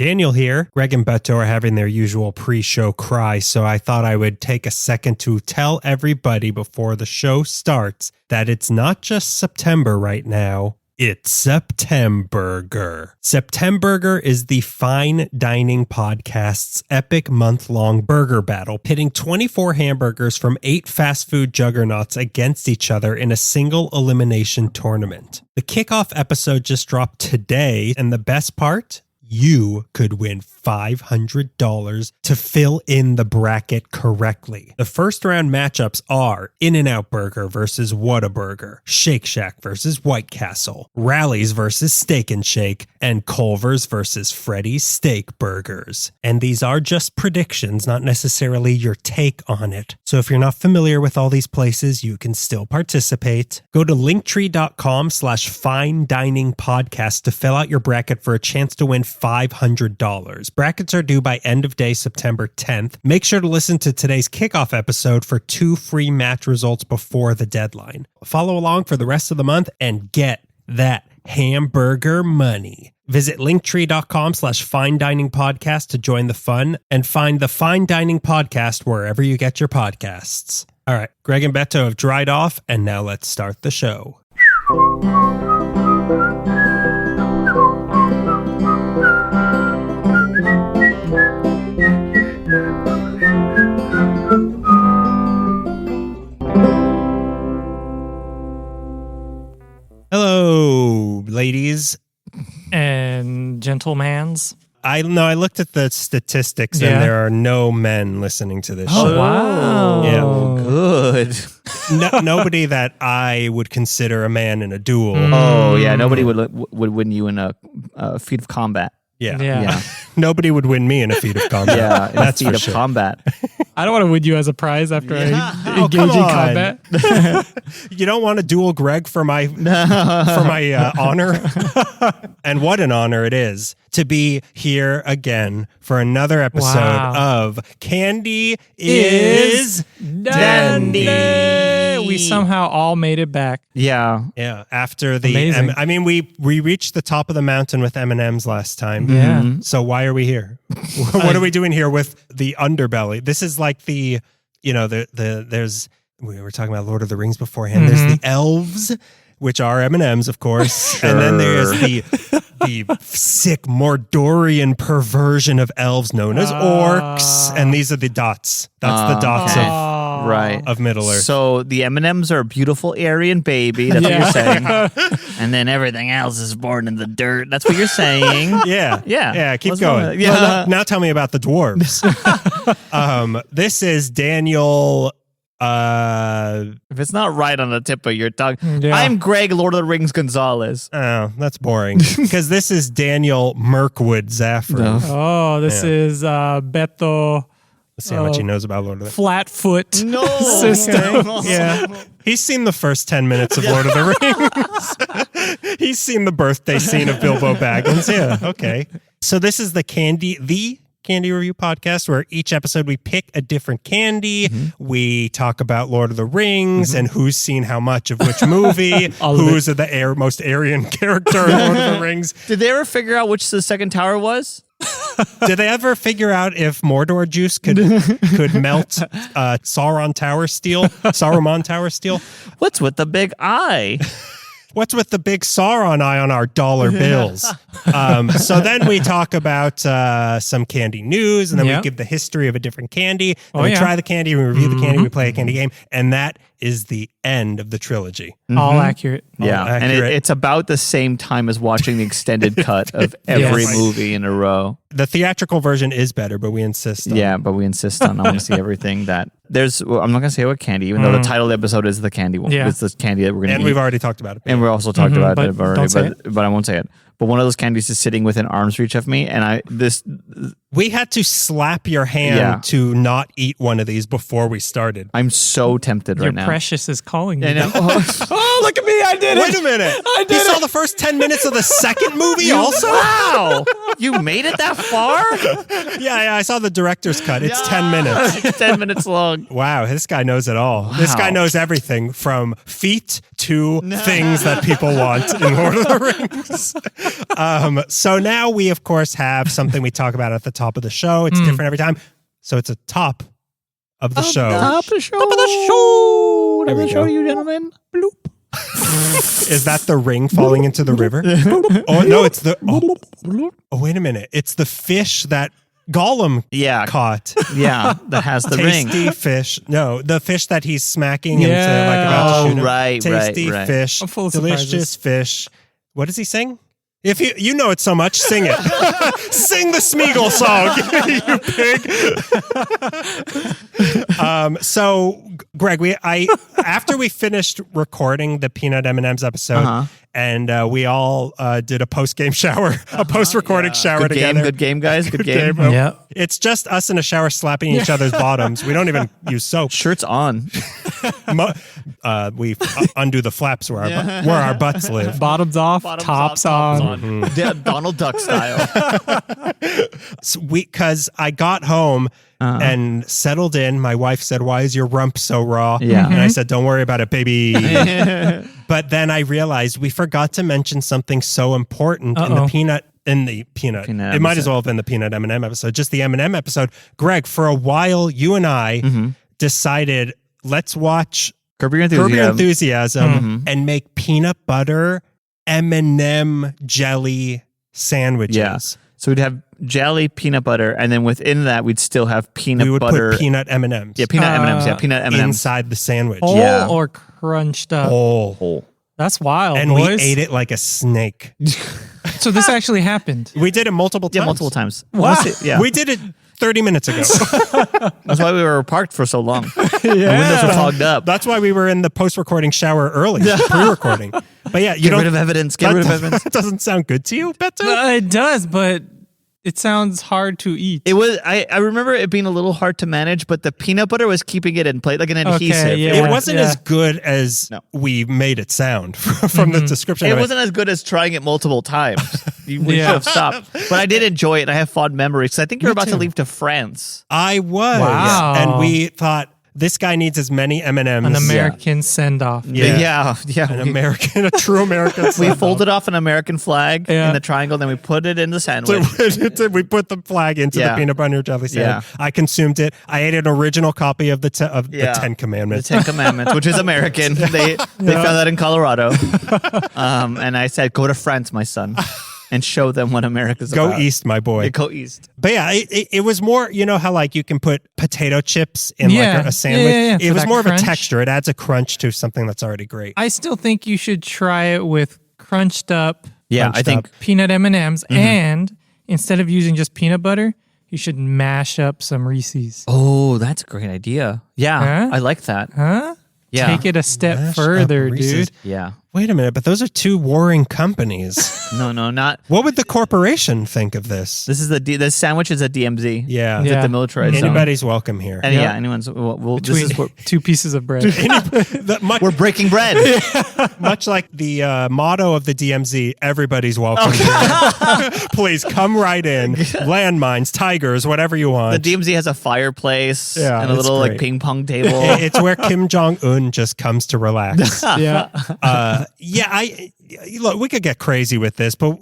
Daniel here. Greg and Beto are having their usual pre-show cry, so I thought I would take a second to tell everybody before the show starts that it's not just September right now. It's Septemburger. Septemburger is the fine dining podcast's epic month-long burger battle, pitting 24 hamburgers from 8 fast food juggernauts against each other in a single elimination tournament. The kickoff episode just dropped today, and the best part? You could win $500 to fill in the bracket correctly. The first round matchups are In-N-Out Burger versus Whataburger, Shake Shack versus White Castle, Rally's versus Steak and Shake, and Culver's versus Freddy's Steak Burgers. And these are just predictions, not necessarily your take on it. So if you're not familiar with all these places, you can still participate. Go to linktree.com/fine dining podcast to fill out your bracket for a chance to win $500. Brackets are due by end of day September 10th. Make sure to listen to today's kickoff episode for 2 free match results before the deadline. Follow along for the rest of the month and get that hamburger money. Visit linktree.com/fine dining podcast to join the fun and find the Fine Dining Podcast wherever you get your podcasts. All right, Greg and Beto have dried off, and now let's start the show. Hello, ladies. And gentlemans. I looked at the statistics and there are no men listening to this show. Wow. Yeah. Good. Nobody that I would consider a man in a duel. Oh, yeah. Nobody would win you in a feat of combat. Yeah. Nobody would win me in a feat of combat. Yeah, in that's a feat for of sure. combat. I don't want to win you as a prize after I engage in on. combat. You don't want to duel Greg for my honor? And what an honor it is to be here again for another episode of Candy is Dandy. We somehow all made it back. Yeah. Yeah, after the Amazing. we reached the top of the mountain with M&Ms last time. Yeah. Mm-hmm. So why are we here? What are we doing here with the underbelly? This is like there's we were talking about Lord of the Rings beforehand. Mm-hmm. There's the elves, which are M&Ms, of course. Sure. And then there's the sick Mordorian perversion of elves known as orcs. And these are the dots. That's the dots of Middle-earth. So the M&Ms are a beautiful Aryan baby. That's what you're saying. And then everything else is born in the dirt. That's what you're saying. Yeah. Keep What's going. wrong? Yeah. Now tell me about the dwarves. This is Daniel. If it's not right on the tip of your tongue. Yeah. I'm Greg, Lord of the Rings Gonzalez. Oh, that's boring. Because this is Daniel Mirkwood Zaffron. No. Oh, this is Beto Let's see how much he knows about Lord of the Rings. Flatfoot system. Yeah. He's seen the first 10 minutes of Lord of the Rings. He's seen the birthday scene of Bilbo Baggins. Yeah, okay. So this is the Candy Review Podcast, where each episode we pick a different candy. Mm-hmm. We talk about Lord of the Rings and who's seen how much of which movie, who's the most Aryan character in Lord of the Rings. Did they ever figure out which the second tower was? Did they ever figure out if Mordor juice could melt Saruman Tower steel? What's with the big eye? What's with the big Sauron eye on our dollar bills? So then we talk about some candy news, and then we give the history of a different candy. Then we try the candy, we review the candy, we play a candy game, and that is the end of the trilogy. All accurate. And it's about the same time as watching the extended cut of every movie in a row. The theatrical version is better, but we insist on I want to see everything that there's. I'm not going to say what candy, even though the title of the episode is the candy one. Yeah. It's the candy that we're going to eat. And we've already talked about it. And we also talked about it already, but I won't say it. But one of those candies is sitting within arm's reach of me, and we had to slap your hand to not eat one of these before we started. I'm so tempted right now. Your precious is calling you. I know. Oh, look at me! I did it! Wait a minute! I did You saw the first 10 minutes of the second movie also? Wow! You made it that far? Yeah, I saw the director's cut. It's 10 minutes. It's 10 minutes long. Wow, this guy knows it all. This guy knows everything from feet to things that people want in Lord of the Rings. So now we, of course, have something we talk about at the top of the show. It's different every time. So it's a top of the show. Top of the show. There we show go. you, gentlemen. Bloop. Is that the ring falling into the river? Oh, no, it's the... Oh, wait a minute. It's the fish that Gollum caught. Yeah, that has the ring. Tasty fish. No, the fish that he's smacking and like about to shoot him. Right, Tasty right. fish. I'm full of delicious surprises. fish. What does he sing? If you know it so much, sing it. Sing the Smeagol song, you pig. So, Greg, after we finished recording the Peanut M&M's episode, and we all did a post-game shower, a post-recording shower together. Good game, guys. Good game. Yeah. It's just us in a shower slapping each other's bottoms. We don't even use soap. Shirts on. We undo the flaps where our butts live. Bottoms off, tops on. Donald Duck style. So because I got home and settled in, my wife said, "Why is your rump so raw?" Yeah. And I said, "Don't worry about it, baby." But then I realized we forgot to mention something so important in the peanut. It might as well have been the Peanut M&M episode, just the M&M episode. Greg, for a while, you and I decided, let's watch Curb Your Enthusiasm and make peanut butter M&M jelly sandwiches. Yeah. So we'd have jelly, peanut butter, and then within that, we'd still have peanut We would butter. put peanut M&Ms. Yeah, peanut M&Ms. Yeah, peanut M&Ms. inside the sandwich. Whole Yeah. or crunched up? Whole. That's wild, And boys. we ate it like a snake. So this actually happened. We did it multiple times. Yeah, multiple times. Wow. Honestly, yeah. We did it 30 minutes ago. That's why we were parked for so long. The windows were fogged up. That's why we were in the post-recording shower early, pre-recording. But yeah, you Get rid of evidence. Get rid of evidence. That doesn't sound good to you, Beto? It does, but it sounds hard to eat. It was. I remember it being a little hard to manage, but the peanut butter was keeping it in place like an adhesive. yeah. It wasn't as good as we made it sound from the description. It wasn't as good as trying it multiple times. We should have stopped. But I did enjoy it. I have fond memories. Because I think you're about to leave to France. I was. Wow. And we thought, this guy needs as many M&Ms. An American send-off. Yeah. A true American. We folded off an American flag in the triangle, then we put it in the sandwich. We put the flag into the peanut butter jelly sandwich. Yeah. I consumed it. I ate an original copy of the Ten Commandments. The 10 Commandments, which is American. They found that in Colorado. And I said, go to France, my son, and show them what America's about. Go east, my boy. Go east. But yeah, it was more, you know how like you can put potato chips in like a sandwich? Yeah, it for was that more crunch. of a texture. It adds a crunch to something that's already great. I still think you should try it with crunched up Yeah, I think. peanut M&Ms, and instead of using just peanut butter, you should mash up some Reese's. Oh, that's a great idea. Yeah, Huh? I like that. Huh? Yeah. Take it a step Mash further, up Reese's. dude. Yeah. Wait a minute, but those are two warring companies. No, not. What would the corporation think of this? This is the sandwich is a DMZ. Yeah. It's Yeah. at the militarized zone. Anybody's welcome here. And Yeah. anyone's. This Between is what, two pieces of bread. we're breaking bread. Much like the motto of the DMZ, everybody's welcome here. Please come right in. Landmines, tigers, whatever you The want. DMZ has a fireplace Yeah, and a it's little great. like ping pong table. It's where Kim Jong-un just comes to relax. Yeah. Look, we could get crazy with this, but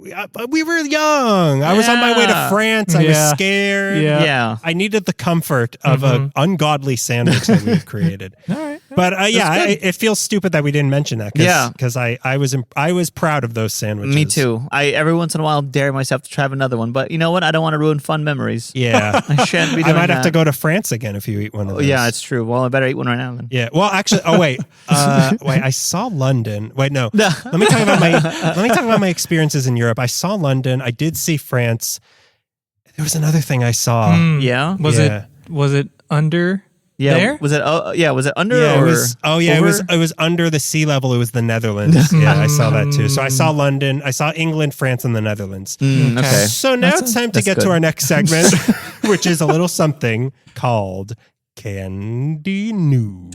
we were young. I was on my way to France. I was Yeah. scared. Yeah. Yeah. I needed the comfort of an ungodly sandwich that we've created. All right. But it feels stupid that we didn't mention that. Yeah. because I was proud of those sandwiches. Me too. I every once in a while dare myself to try another one, but you know what? I don't want to ruin fun memories. Yeah, I shouldn't be I doing might have to that. go to France again if you eat one of those. Yeah, it's true. Well, I better eat one right now then. Yeah. Well, actually, wait. I saw London. Wait, no. Let me talk about my experiences in Europe. I saw London. I did see France. There was another thing I saw. Yeah. Was it under Yeah. there? Was it? Was it under? Yeah, or it was. Oh, yeah, over? it was under the sea level. It was the Netherlands. Yeah, I saw that too. So I saw London. I saw England, France, and the Netherlands. Okay. So now it's time to That's get to good. our next segment, which is a little something called Candy News.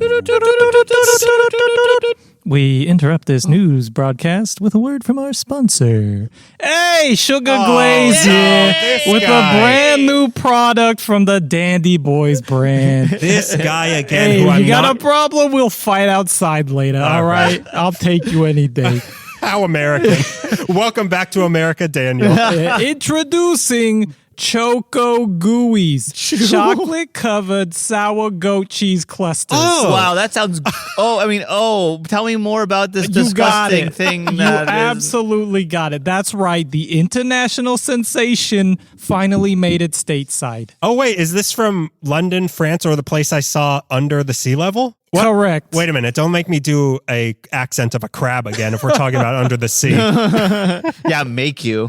We interrupt this news broadcast with a word from our sponsor. Hey, Sugar Glaze here with a brand new product from the Dandy Boys brand. This guy again. Hey, who if I'm you got not, a problem, we'll fight outside later. All right? I'll take you any day. How American. Welcome back to America, Daniel. Introducing Choco Gooey's chocolate-covered sour goat cheese clusters. Oh. Wow, that sounds. Tell me more about this You got disgusting it. thing. You that is- absolutely got it. That's right. The international sensation finally made it stateside. Oh, wait. Is this from London, France, or the place I saw under the sea level? What? Correct. Wait a minute. Don't make me do a accent of a crab again if we're talking about under the sea. Yeah, make you.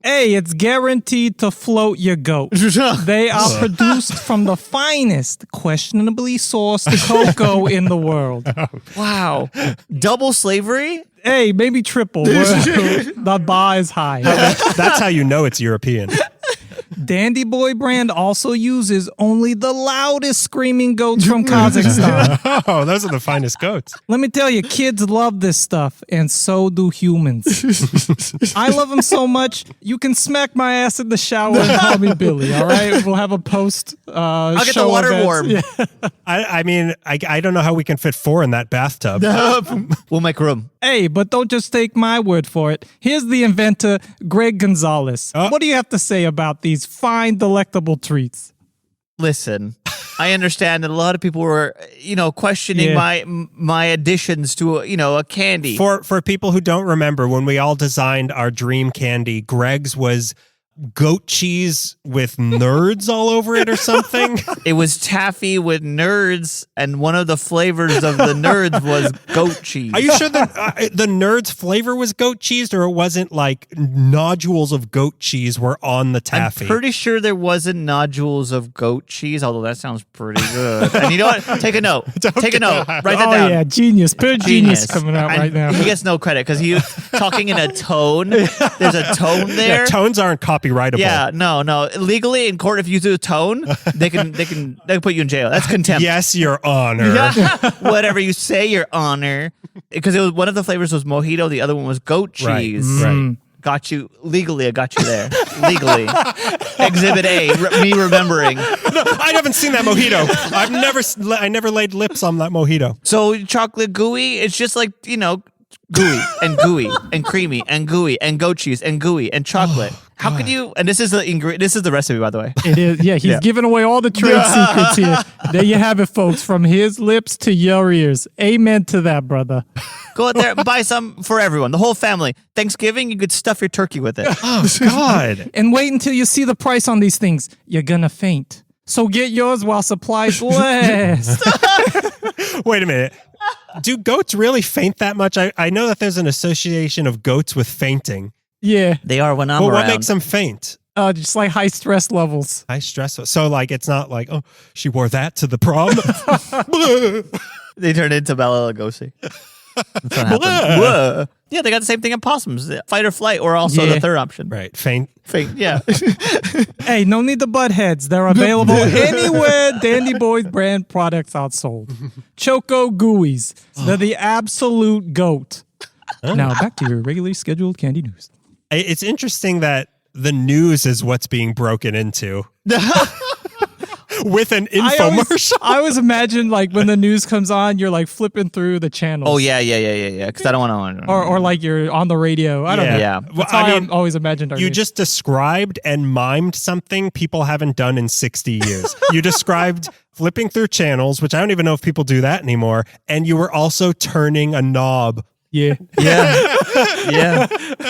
Hey, it's guaranteed to float your goat. They are produced from the finest, questionably sourced cocoa in the world. Wow, double slavery. Hey, maybe triple. The bar is high. That's how you know it's European. Dandy Boy brand also uses only the loudest screaming goats from Kazakhstan. Oh, those are the finest goats. Let me tell you, kids love this stuff, and so do humans. I love them so much, you can smack my ass in the shower and call me Billy, all right? We'll have a post I'll get the water warm. Yeah. I don't know how we can fit 4 in that bathtub. We'll make room. Hey, but don't just take my word for it. Here's the inventor, Greg Gonzalez. What do you have to say about these fine, delectable treats? Listen, I understand that a lot of people were, questioning my additions to a candy. For people who don't remember, when we all designed our dream candy, Greg's was goat cheese with nerds all over it or something. It was taffy with nerds, and one of the flavors of the nerds was goat cheese. Are you sure that the nerds flavor was goat cheese, or it wasn't like nodules of goat cheese were on the taffy? I'm pretty sure there wasn't nodules of goat cheese, although that sounds pretty good. And you know what? Take a note. Take a note. Write that Oh, down. yeah, genius. Pure genius coming out And right now. He gets no credit because he's talking in a tone. There's a tone there. Yeah, tones aren't copyrightable. Yeah, no. Legally in court, if you do a tone, they can put you in jail. That's contempt. Yes, Your Honor. Whatever you say, Your Honor. Because it was one of the flavors was mojito, the other one was goat cheese. Right. Got you legally. I got you there. Legally. Exhibit A. Me remembering. No, I haven't seen that mojito. I never laid lips on that mojito. So chocolate gooey, it's just like gooey and creamy and gooey and goat cheese and gooey and chocolate. How could you? And this is the recipe, by the way. It is. Yeah, he's giving away all the trade secrets here. There you have it, folks. From his lips to your ears. Amen to that, brother. Go out there and buy some for everyone, the whole family. Thanksgiving, you could stuff your turkey with it. Oh, God. And wait until you see the price on these things. You're gonna faint. So get yours while supplies last. Wait a minute. Do goats really faint that much? I know that there's an association of goats with fainting. Yeah. They are when I'm Well, around. what makes them faint? Just like high stress levels. High stress. So, like, it's not like, oh, she wore that to the prom. They turn into Bela Lugosi. That's what happens. Whoa. Yeah, they got the same thing in possums. Fight or flight, or also the third option. Right. Faint. Yeah. Hey, no need to butt heads. They're available anywhere Dandy Boys brand products are sold. Choco Gooey's. They're the absolute goat. Now back to your regularly scheduled candy news. It's interesting that the news is what's being broken into. With an infomercial. I always imagine like when the news comes on, you're like flipping through the channels. Oh, yeah. Because I don't want to. Or like you're on the radio. I don't know. Yeah. That's how I always imagined our You news. just described and mimed something people haven't done in 60 years. You described flipping through channels, which I don't even know if people do that anymore. And you were also turning a knob. Yeah.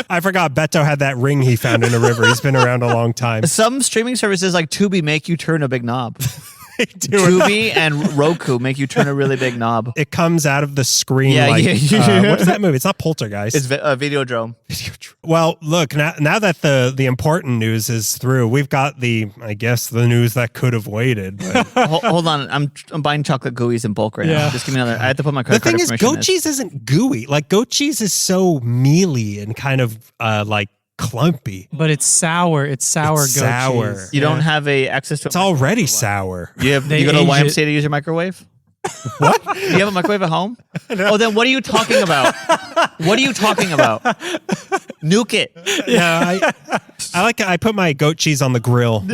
I forgot Beto had that ring he found in a river. He's been around a long time. Some streaming services like Tubi make you turn a big knob. They do it. Tubi and Roku make you turn a really big knob. It comes out of the screen Yeah, like, yeah. what is that movie? It's not Poltergeist. It's a Videodrome. Well, look, now that the important news is through, we've got the news that could have waited. But Hold on, I'm buying chocolate gooeys in bulk right now. Yeah. Just give me another. I have to put my the credit card thing is, information. goat cheese isn't gooey. Like, goat cheese is so mealy and kind of like clumpy. But it's sour. It's sour It's goat sour. cheese. You don't have access to. It's already sour. You They go to age YMCA to use your microwave. What? Do you have a microwave at home? Oh, then what are you talking about? What are you talking about? Nuke it. Yeah, I put my goat cheese on the grill.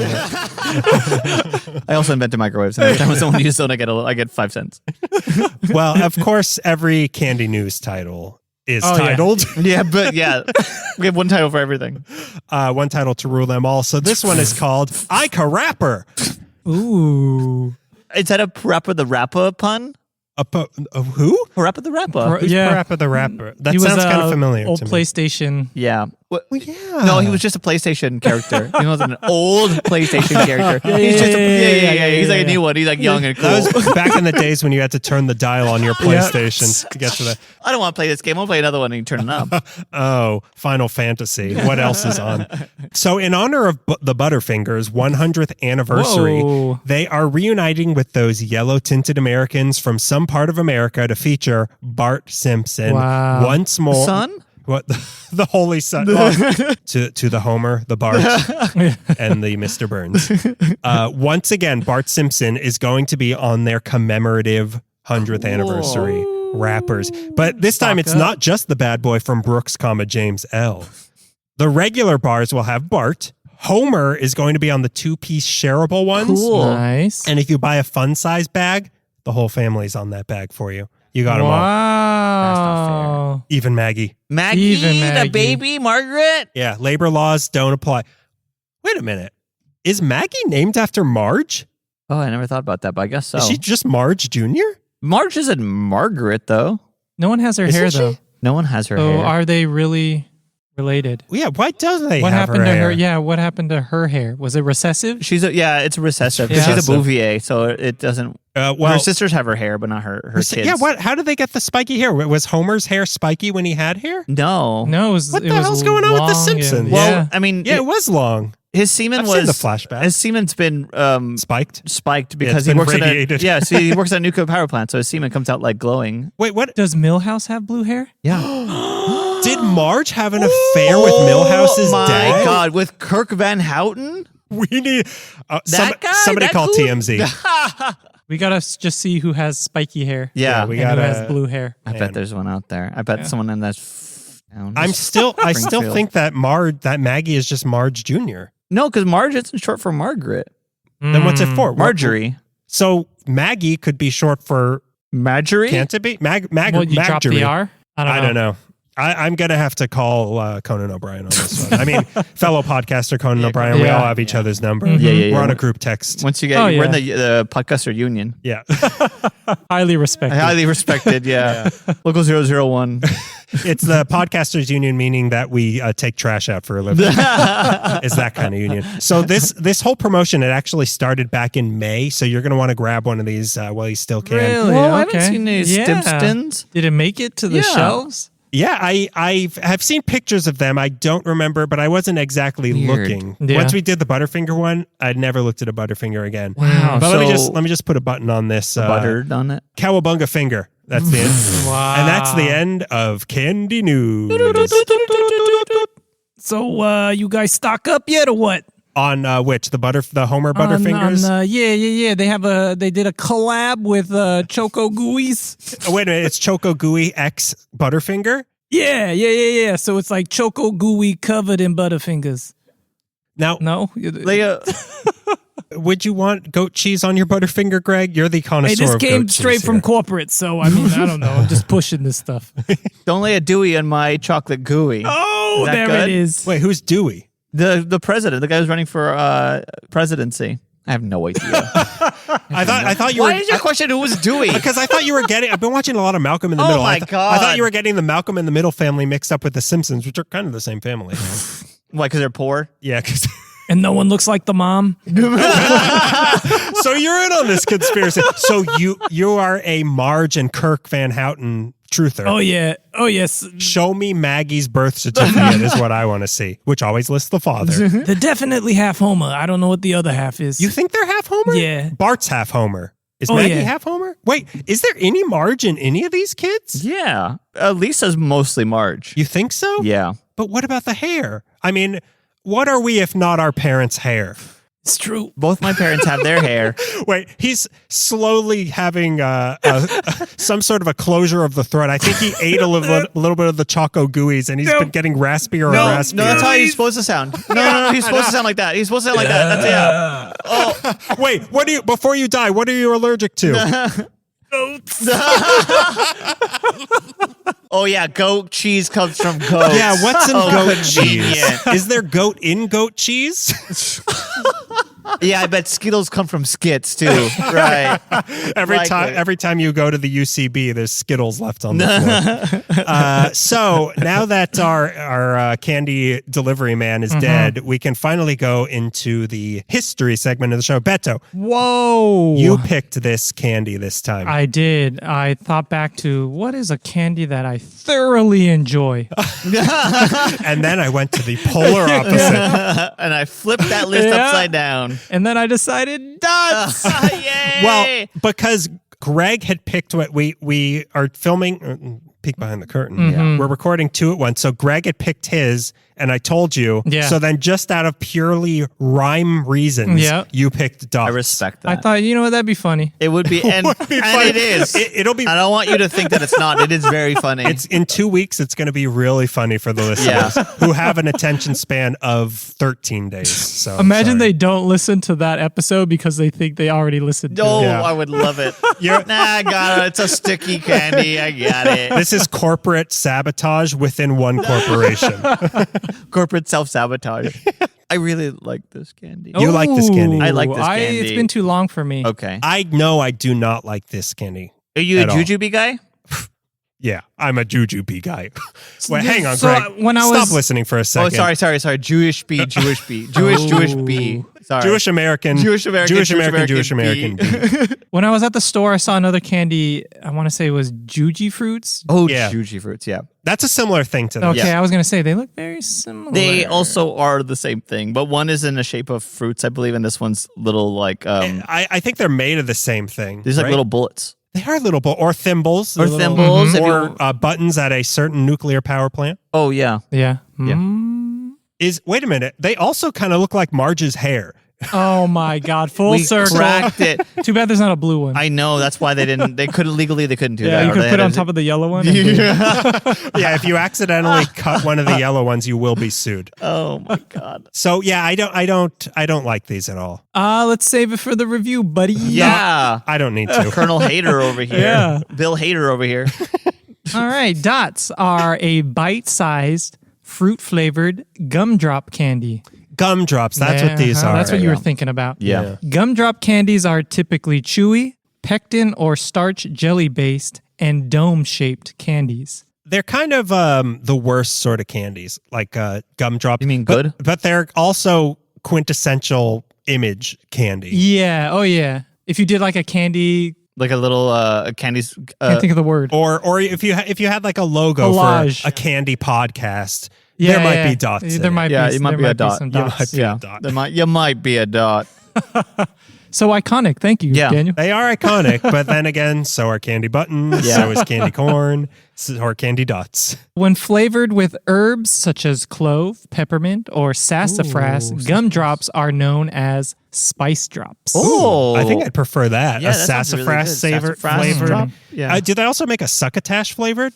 I also invented microwaves. And every time someone uses one, I get 5 cents. Well, of course, every Candy News title is Oh, yeah. titled. Yeah, but yeah, we have one title for everything. One title to rule them all. So this one is called Ica Rapper. Ooh. Is that a Parappa the Rapper pun? Who? Parappa the Rapper. Who's Yeah. Parappa the Rapper? That He was sounds kind a of familiar old to me. PlayStation. Yeah. Yeah. No, he was just a PlayStation character. He wasn't an old PlayStation character. Yeah, He's just yeah. He's like a new one. He's like young and cool. That was back in the days when you had to turn the dial on your PlayStation to get to the. I don't want to play this game. I'll play another one and you turn it up. Oh, Final Fantasy. What else is on? So, in honor of the Butterfingers' 100th anniversary, Whoa. they are reuniting with those yellow tinted Americans from some part of America to feature Bart Simpson Wow. once more. Son? What the holy son to the Homer, the Bart, and the Mr. Burns. Once again, Bart Simpson is going to be on their commemorative 100th anniversary rappers, but this time it's not just the bad boy from Brooks, James L. The regular bars will have Bart. Homer is going to be on the 2-piece shareable ones, Cool. Nice. and if you buy a fun size bag, the whole family's on that bag for you. You got them all. Wow. Even Maggie. Maggie, Even Maggie. the baby, Margaret. Yeah, labor laws don't apply. Wait a minute. Is Maggie named after Marge? Oh, I never thought about that, but I guess so. Is she just Marge Jr.? Marge isn't Margaret, though. No one has her Isn't hair, she? though. No one has her So hair. are they really related? Yeah, why doesn't they What have happened her to hair? her? Yeah, what happened to her hair? Was it recessive? It's recessive. It's She's a recessive. Bouvier, so it doesn't. Well, her sisters have her hair, but not her kids. yeah, what? How did they get the spiky hair? Was Homer's hair spiky when he had hair? No. No, it was. What it the was hell's going on with The long and- Simpsons? Well, yeah. I mean, Yeah, it was long. his semen I've was seen the flashback. His semen's been Spiked? spiked because it's he been works radiated. at a he works at a nuclear power plant, so his semen comes out like glowing. Wait, what? Does Millhouse have blue hair? Yeah. Did Marge have an affair with Millhouse's my dad? God, with Kirk Van Houten? We need That guy? somebody That call cool? TMZ. We gotta just see who has spiky hair. Yeah, we And who gotta. has blue hair. I bet there's one out there. I bet someone in that. I still Springfield. think that Maggie is just Marge Jr. No, because Marge isn't short for Margaret. Then what's it for? Marjorie. So Maggie could be short for. Marjorie? Can't it be? Well, you drop Magjorie. the R? I don't know. I'm going to have to call Conan O'Brien on this one. I mean, fellow podcaster Conan O'Brien, we Yeah. all have each other's number. Yeah. We're on a group text. Once you get, Oh, we're in yeah. the podcaster union. Yeah. Highly respected. Highly respected, yeah. Local 001. It's the podcasters union, meaning that we take trash out for a living. It's that kind of union. So this whole promotion, it actually started back in May. So you're going to want to grab one of these while you still can. Really? Well, I Okay. haven't seen any Yeah. Stimpstons. Did it make it to the Yeah. shelves? Yeah, I have seen pictures of them. I don't remember, but I wasn't exactly Weird. looking. Yeah. Once we did the Butterfinger one, I'd never looked at a Butterfinger again. Wow. But so let me just put a button on this. buttered on it. Cowabunga finger. That's the end. Wow. And that's the end of Candy News. So, you guys stock up yet or what? On which the Homer Butterfingers? Yeah. They did a collab with Choco Gooey's. Oh, wait a minute, it's Choco Gooey X Butterfinger. Yeah. So it's like Choco Gooey covered in Butterfingers. Now, No? They, would you want goat cheese on your Butterfinger, Greg? You're the connoisseur Hey, this of came goat straight cheese from here. corporate, so I mean, I don't know. I'm just pushing this stuff. don't lay a Dewey on my chocolate gooey. Oh, Is that there good? it is. Wait, who's Dewey? The president, the guy who's running for presidency. I have no idea. I thought you Why were. is your question who was Dewey? Because I thought you were getting. I've been watching a lot of Malcolm in the Oh Middle. my I God. thought you were getting the Malcolm in the Middle family mixed up with the Simpsons, which are kind of the same family. Why, because they're poor? Yeah, because. And no one looks like the mom. So you're in on this conspiracy. So you are a Marge and Kirk Van Houten truther. Oh yeah. Oh yes. Show me Maggie's birth certificate is what I want to see, which always lists the father. They're definitely half Homer. I don't know what the other half is. You think they're half Homer? Yeah. Bart's half Homer. Is Oh, Maggie yeah. half Homer? Wait, is there any Marge in any of these kids? Yeah. Lisa's mostly Marge. You think so? Yeah. But what about the hair? I mean, what are we if not our parents' hair? It's true. Both my parents have their hair. Wait, he's slowly having some sort of a closure of the throat. I think he ate a little bit of the Choco Gooey's, and he's been getting raspier and raspier. No, that's how he's supposed to sound. No, he's supposed to sound like that. He's supposed to sound like that. That's Oh, wait, what do you? Before you die, what are you allergic to? Goats. Oh yeah, goat cheese comes from goats. Yeah, what's in goat cheese? convenient. Is there goat in goat cheese? Yeah, I bet Skittles come from skits too. Right. Every time you go to the UCB, there's Skittles left on the floor. So now that our candy delivery man is dead, we can finally go into the history segment of the show. Beto, Whoa. you picked this candy this time. I did. I thought back to what is a candy that I thoroughly enjoy. And then I went to the polar opposite. And I flipped that list upside down. And then I decided dots. Yay! Well, because Greg had picked what we are filming. Peek behind the curtain. Yeah. We're recording 2 at once. So Greg had picked his, and I told you. Yeah. So then just out of purely rhyme reasons, you picked dots. I respect that. I thought, that'd be funny. It would be, and it is. It'll be. I don't want you to think that it's not. It is very funny. It's in 2 weeks. It's going to be really funny for the listeners who have an attention span of 13 days. So Imagine they don't listen to that episode because they think they already listened to No, it. I would love it. I got it. It's a sticky candy. I got it. This is corporate sabotage within one corporation. Corporate self-sabotage. I really like this candy. You like this candy. I like this candy. It's been too long for me. Okay. I know I do not like this candy. Are you a at all. jujube guy? Yeah, I'm a jujube guy. Wait, hang on, So, Greg. when I Stop was- listening for a second. Oh, sorry. Jewish bee. Jewish bee. Jewish bee. Sorry. Jewish American. Jewish American bee. When I was at the store, I saw another candy. I want to say it was Juji Fruits. Oh, Yeah. Juji fruits. Yeah. That's a similar thing to this. Okay, I was going to say they look very similar. They also are the same thing, but one is in the shape of fruits, I believe, and this one's little like I think they're made of the same thing. these like right? little bullets. They are little, or thimbles. Or little- thimbles, if Or you- buttons at a certain nuclear power plant. Oh yeah. Yeah. Yeah. Wait a minute. They also kind of look like Marge's hair. Oh my God! Full We circle. cracked it. Too bad there's not a blue one. I know. That's why they couldn't. They couldn't legally. They couldn't do that. you or could they put it had on to- top of the yellow one. and Yeah, if you accidentally cut one of the yellow ones, you will be sued. Oh my god. So yeah, I don't like these at all. let's save it for the review, buddy. Yeah. I don't need to. Colonel Hader over here. Yeah. Bill Hader over here. All right. Dots are a bite-sized, fruit-flavored gumdrop candy. Gumdrops. That's what these are. That's what you were Yeah. thinking about. Yeah. Gumdrop candies are typically chewy, pectin or starch jelly-based, and dome-shaped candies. They're kind of the worst sort of candies, like gumdrop. You mean good? But they're also quintessential image candy. Yeah. Oh, yeah. If you did like a candy, Like a little candies. can't think of the word. Or if you had like a logo Collage. for a candy podcast, Yeah, there might yeah. be dots. in There it. might Yeah, be. it might there be a might dot. some You dots. might be Yeah. a dot. You might be a dot. So iconic. Thank you, Yeah. Daniel. They are iconic, but then again, so are candy buttons, Yeah. so is candy corn, so are candy dots. When flavored with herbs such as clove, peppermint, or sassafras, gumdrops are known as spice drops. Oh, I think I'd prefer that. Yeah, a that sounds really sassafras good. Sassafras flavored. drop? Yeah. Do they also make a succotash flavored?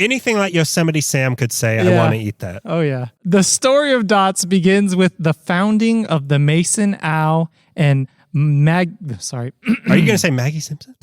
Anything like Yosemite Sam could say, I Yeah. want to eat that. Oh, yeah. The story of Dots begins with the founding of the Mason Owl and Are you going to say Maggie Simpson?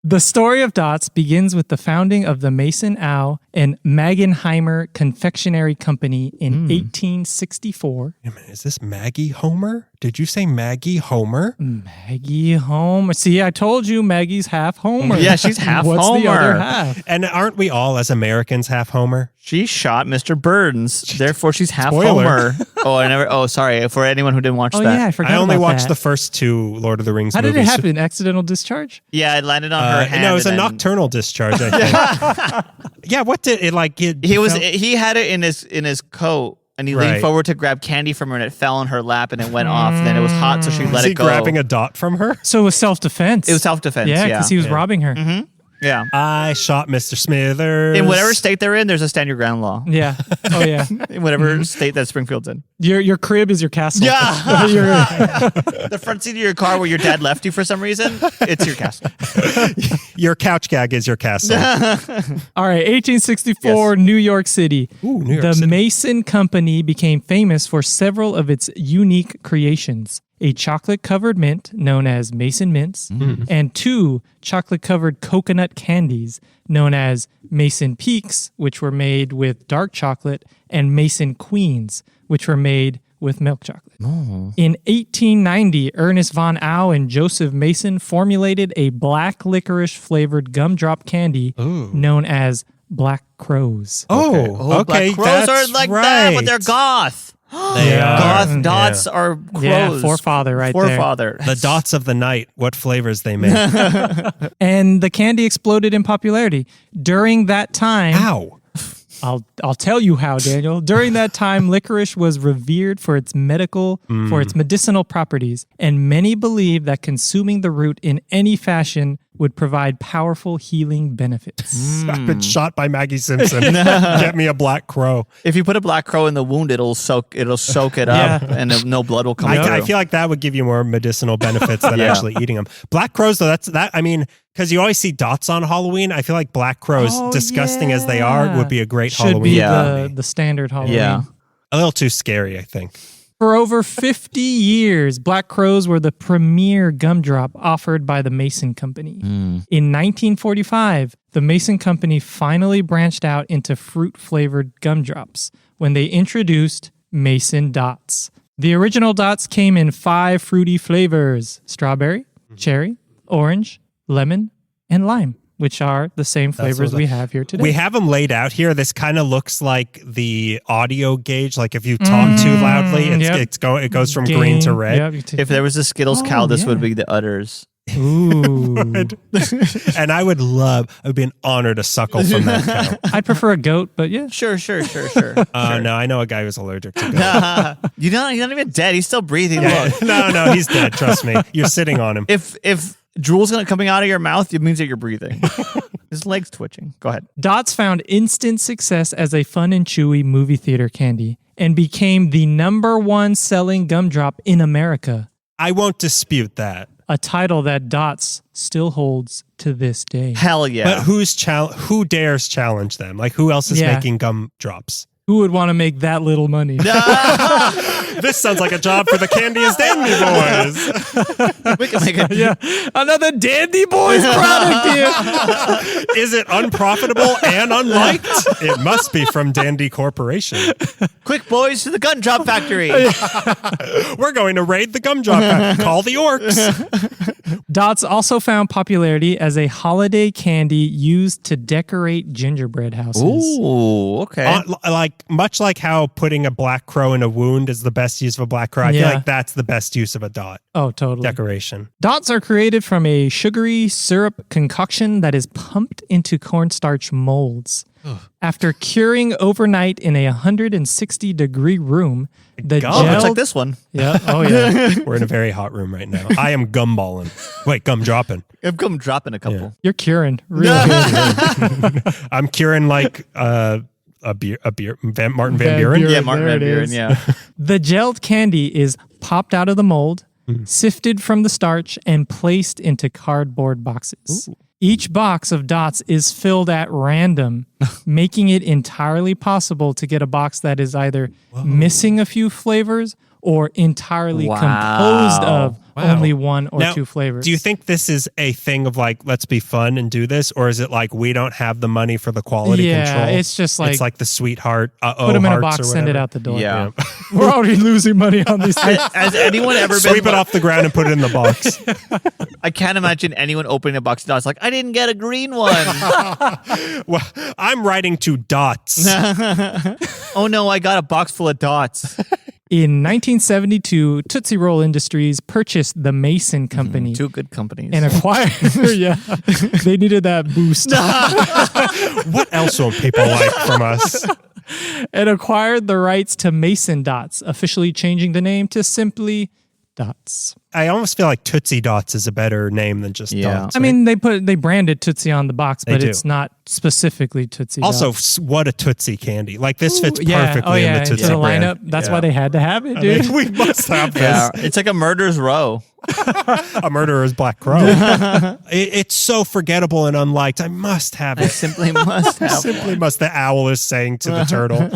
The story of Dots begins with the founding of the Mason Owl and Magenheimer Confectionery Company in 1864. Wait a minute, is this Maggie Homer? Did you say Maggie Homer? Maggie Homer. See, I told you Maggie's half Homer. Yeah, she's half What's the other Homer. half? And aren't we all, as Americans, half Homer? She shot Mr. Burns, therefore she's half Spoiler. Homer. Oh, sorry for anyone who didn't watch Oh, that. yeah, I forgot I only about watched that. the first 2 Lord of the Rings How did movies. it happen? Accidental discharge? Yeah, it landed on her hand. No, it was a and then- nocturnal discharge, I think. Yeah, what did it like? He had it in his coat, and he leaned Right. forward to grab candy from her, and it fell on her lap, and it went off. And then it was hot, so she let Was it he go. grabbing a dot from her? So it was self-defense. It was self-defense, Yeah, yeah. because he was robbing her. Yeah. I shot Mr. Smithers. In whatever state they're in, there's a stand your ground law. Yeah. Oh yeah. In whatever state that Springfield's in. Your crib is your castle. Yeah. Your- The front seat of your car where your dad left you for some reason, it's your castle. Your couch gag is your castle. All right, 1864, New York City. Ooh, New York The City. Mason Company became famous for several of its unique creations. A chocolate-covered mint known as Mason Mints, and 2 chocolate-covered coconut candies known as Mason Peaks, which were made with dark chocolate, and Mason Queens, which were made with milk chocolate. In 1890, Ernest von Au and Joseph Mason formulated a black licorice-flavored gumdrop candy known as Black Crows. Oh, okay. Black crows that's are like right. that, but they're goth. They are. Goth dots are crows. Yeah, forefather right there. Forefather. The dots of the night, what flavors they make. And the candy exploded in popularity. During that time, Ow. I'll tell you how, Daniel. During that time, licorice was revered for its medicinal properties, and many believed that consuming the root in any fashion would provide powerful healing benefits. I've been shot by Maggie Simpson. Get me a black crow. If you put a black crow in the wound, it'll soak it up, and no blood will come out. I feel like that would give you more medicinal benefits than actually eating them. Black crows, though, because you always see dots on Halloween. I feel like black crows, disgusting as they are, would be a great Should Halloween. be candy. the standard Halloween. Yeah. A little too scary, I think. For over 50 years, Black Crows were the premier gumdrop offered by the Mason Company. In 1945, the Mason Company finally branched out into fruit-flavored gumdrops when they introduced Mason Dots. The original dots came in 5 fruity flavors: strawberry, cherry, orange, lemon, and lime, which are the same flavors we have here today. We have them laid out here. This kind of looks like the audio gauge. Like if you talk too loudly, it goes from green to red. If there was a Skittles cow, this would be the udders. Ooh. And I would be an honor to suckle from that cow. I'd prefer a goat, but yeah. Sure. No, I know a guy who's allergic to goat. He's not even dead. He's still breathing. Look. No, he's dead. Trust me. You're sitting on him. If drool's coming out of your mouth, it means that you're breathing. His leg's twitching. Go ahead. Dots found instant success as a fun and chewy movie theater candy and became the #1 selling gumdrop in America. I won't dispute that. A title that Dots still holds to this day. Hell yeah. But who dares challenge them? Like, who else is making gumdrops? Who would want to make that little money? This sounds like a job for the Candy is Dandy Boys. We can make it. Yeah, another Dandy Boys product here. Is it unprofitable and unliked? It must be from Dandy Corporation. Quick, boys, to the gun drop factory. We're going to raid the gumdrop factory. Call the orcs. Dots also found popularity as a holiday candy used to decorate gingerbread houses. Ooh, okay. Much like how putting a black crow in a wound is the best use of a black crow. I feel like that's the best use of a dot. Oh, totally. Decoration. Dots are created from a sugary syrup concoction that is pumped into cornstarch molds. After curing overnight in a 160-degree room, the Oh, gel... it's like this one. Yeah. Oh, yeah. We're in a very hot room right now. I am gumballing. Wait, gum dropping. I've come dropping a couple. Yeah. You're curing. Real good. I'm curing like a beer, Martin Van Buren. Yeah, Martin There Van it Buren, is. yeah. The gelled candy is popped out of the mold, sifted from the starch, and placed into cardboard boxes. Ooh. Each box of dots is filled at random, making it entirely possible to get a box that is either missing a few flavors or entirely composed of only one or two flavors. Do you think this is a thing of like, let's be fun and do this? Or is it like, we don't have the money for the quality control? It's just like... It's like the sweetheart, put them in a box, send it out the door. Yeah. We're already losing money on these things. Has anyone ever been... Sweep it off the ground and put it in the box. I can't imagine anyone opening a box of dots like, I didn't get a green one. Well, I'm writing to dots. Oh no, I got a box full of dots. In 1972, Tootsie Roll Industries purchased the Mason Company. Two good companies. And acquired, they needed that boost. What else will people like from us? And acquired the rights to Mason Dots, officially changing the name to simply Dots. I almost feel like Tootsie Dots is a better name than just Dots. I mean, they branded Tootsie on the box, but do. it's not specifically Tootsie Dots. Also, what a Tootsie candy. Like, this fits yeah. perfectly in the into Tootsie the brand. lineup. That's Yeah. why they had to have it, I dude. mean, we must have this. Yeah, it's like a murder's row. A murderer's Black Crow. It's so forgettable and unliked. I must have I it. simply must have. Simply must. The owl is saying to the turtle.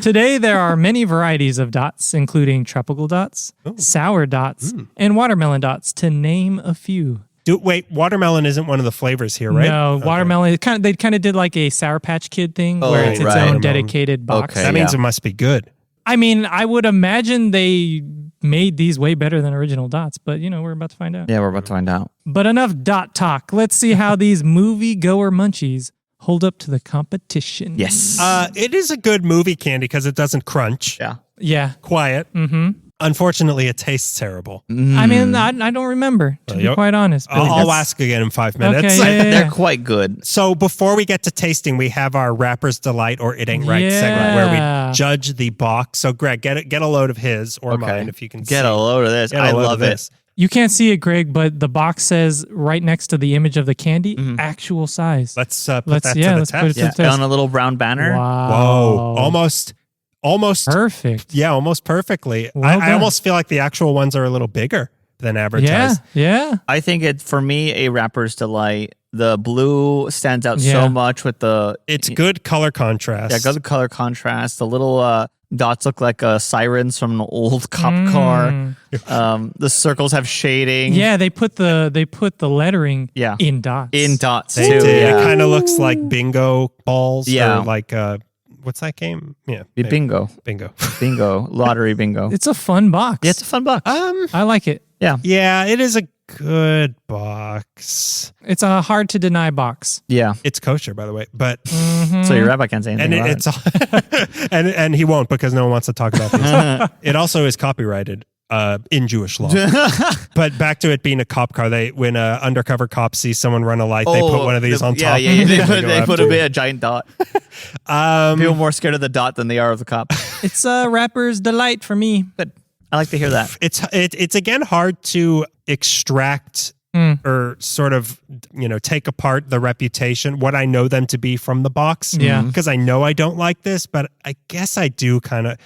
Today, there are many varieties of dots, including tropical dots, sour dots, and watermelon dots, to name a few. Wait, watermelon isn't one of the flavors here, right? No, Okay. watermelon. They kind of did like a Sour Patch Kid thing, where it's its right. own Watermelon. dedicated box. Okay. That means Yeah. it must be good. I mean, I would imagine they made these way better than original dots, but we're about to find out. Yeah, we're about to find out. But enough dot talk. Let's see how these movie-goer munchies hold up to the competition. Yes. It is a good movie candy because it doesn't crunch. yeah. Yeah. Quiet. Mm-hmm. Unfortunately, it tastes terrible. I mean, I don't remember, to be quite honest. but I'll that's- ask again in 5 minutes. Okay, yeah. They're quite good. So before we get to tasting, we have our Rapper's Delight or It Ain't Right segment where Yeah. we judge the box. So Greg, get a load of his or mine if you can Get see. a load of this. Get a I load love of it. this. You can't see it, Greg, but the box says right next to the image of the candy, actual size. Let's put Let's- that yeah, to the let's put test. it to the test. On a little brown banner. Wow. Whoa. Almost. Perfect. Yeah, almost perfectly. Well I done. almost feel like the actual ones are a little bigger than advertised. Yeah. I think it for me a Rapper's Delight. The blue stands out Yeah. so much with the It's good color contrast. good color contrast. The little dots look like sirens from an old cop car. The circles have shading. Yeah, they put the lettering Yeah. in dots. In dots They too. did. Yeah. It kind of looks like bingo balls. Yeah. Or like, what's that game? Yeah. maybe. Bingo. Bingo. Lottery bingo. It's a fun box. Yeah, it's a fun box. I like it. Yeah, it is a good box. It's a hard to deny box. Yeah. It's kosher, by the way, but So your rabbi can't say anything and about it's and he won't because no one wants to talk about these. It also is copyrighted in Jewish law. But back to it being a cop car, when a undercover cop sees someone run a light, they put one of these on top. Yeah. They and put, go they put after it. a giant dot. People are more scared of the dot than they are of the cop. It's a rapper's delight for me. Good. I like to hear that. It's again hard to extract or sort of take apart the reputation, what I know them to be from the box. Yeah. Because I know I don't like this, but I guess I do kind of.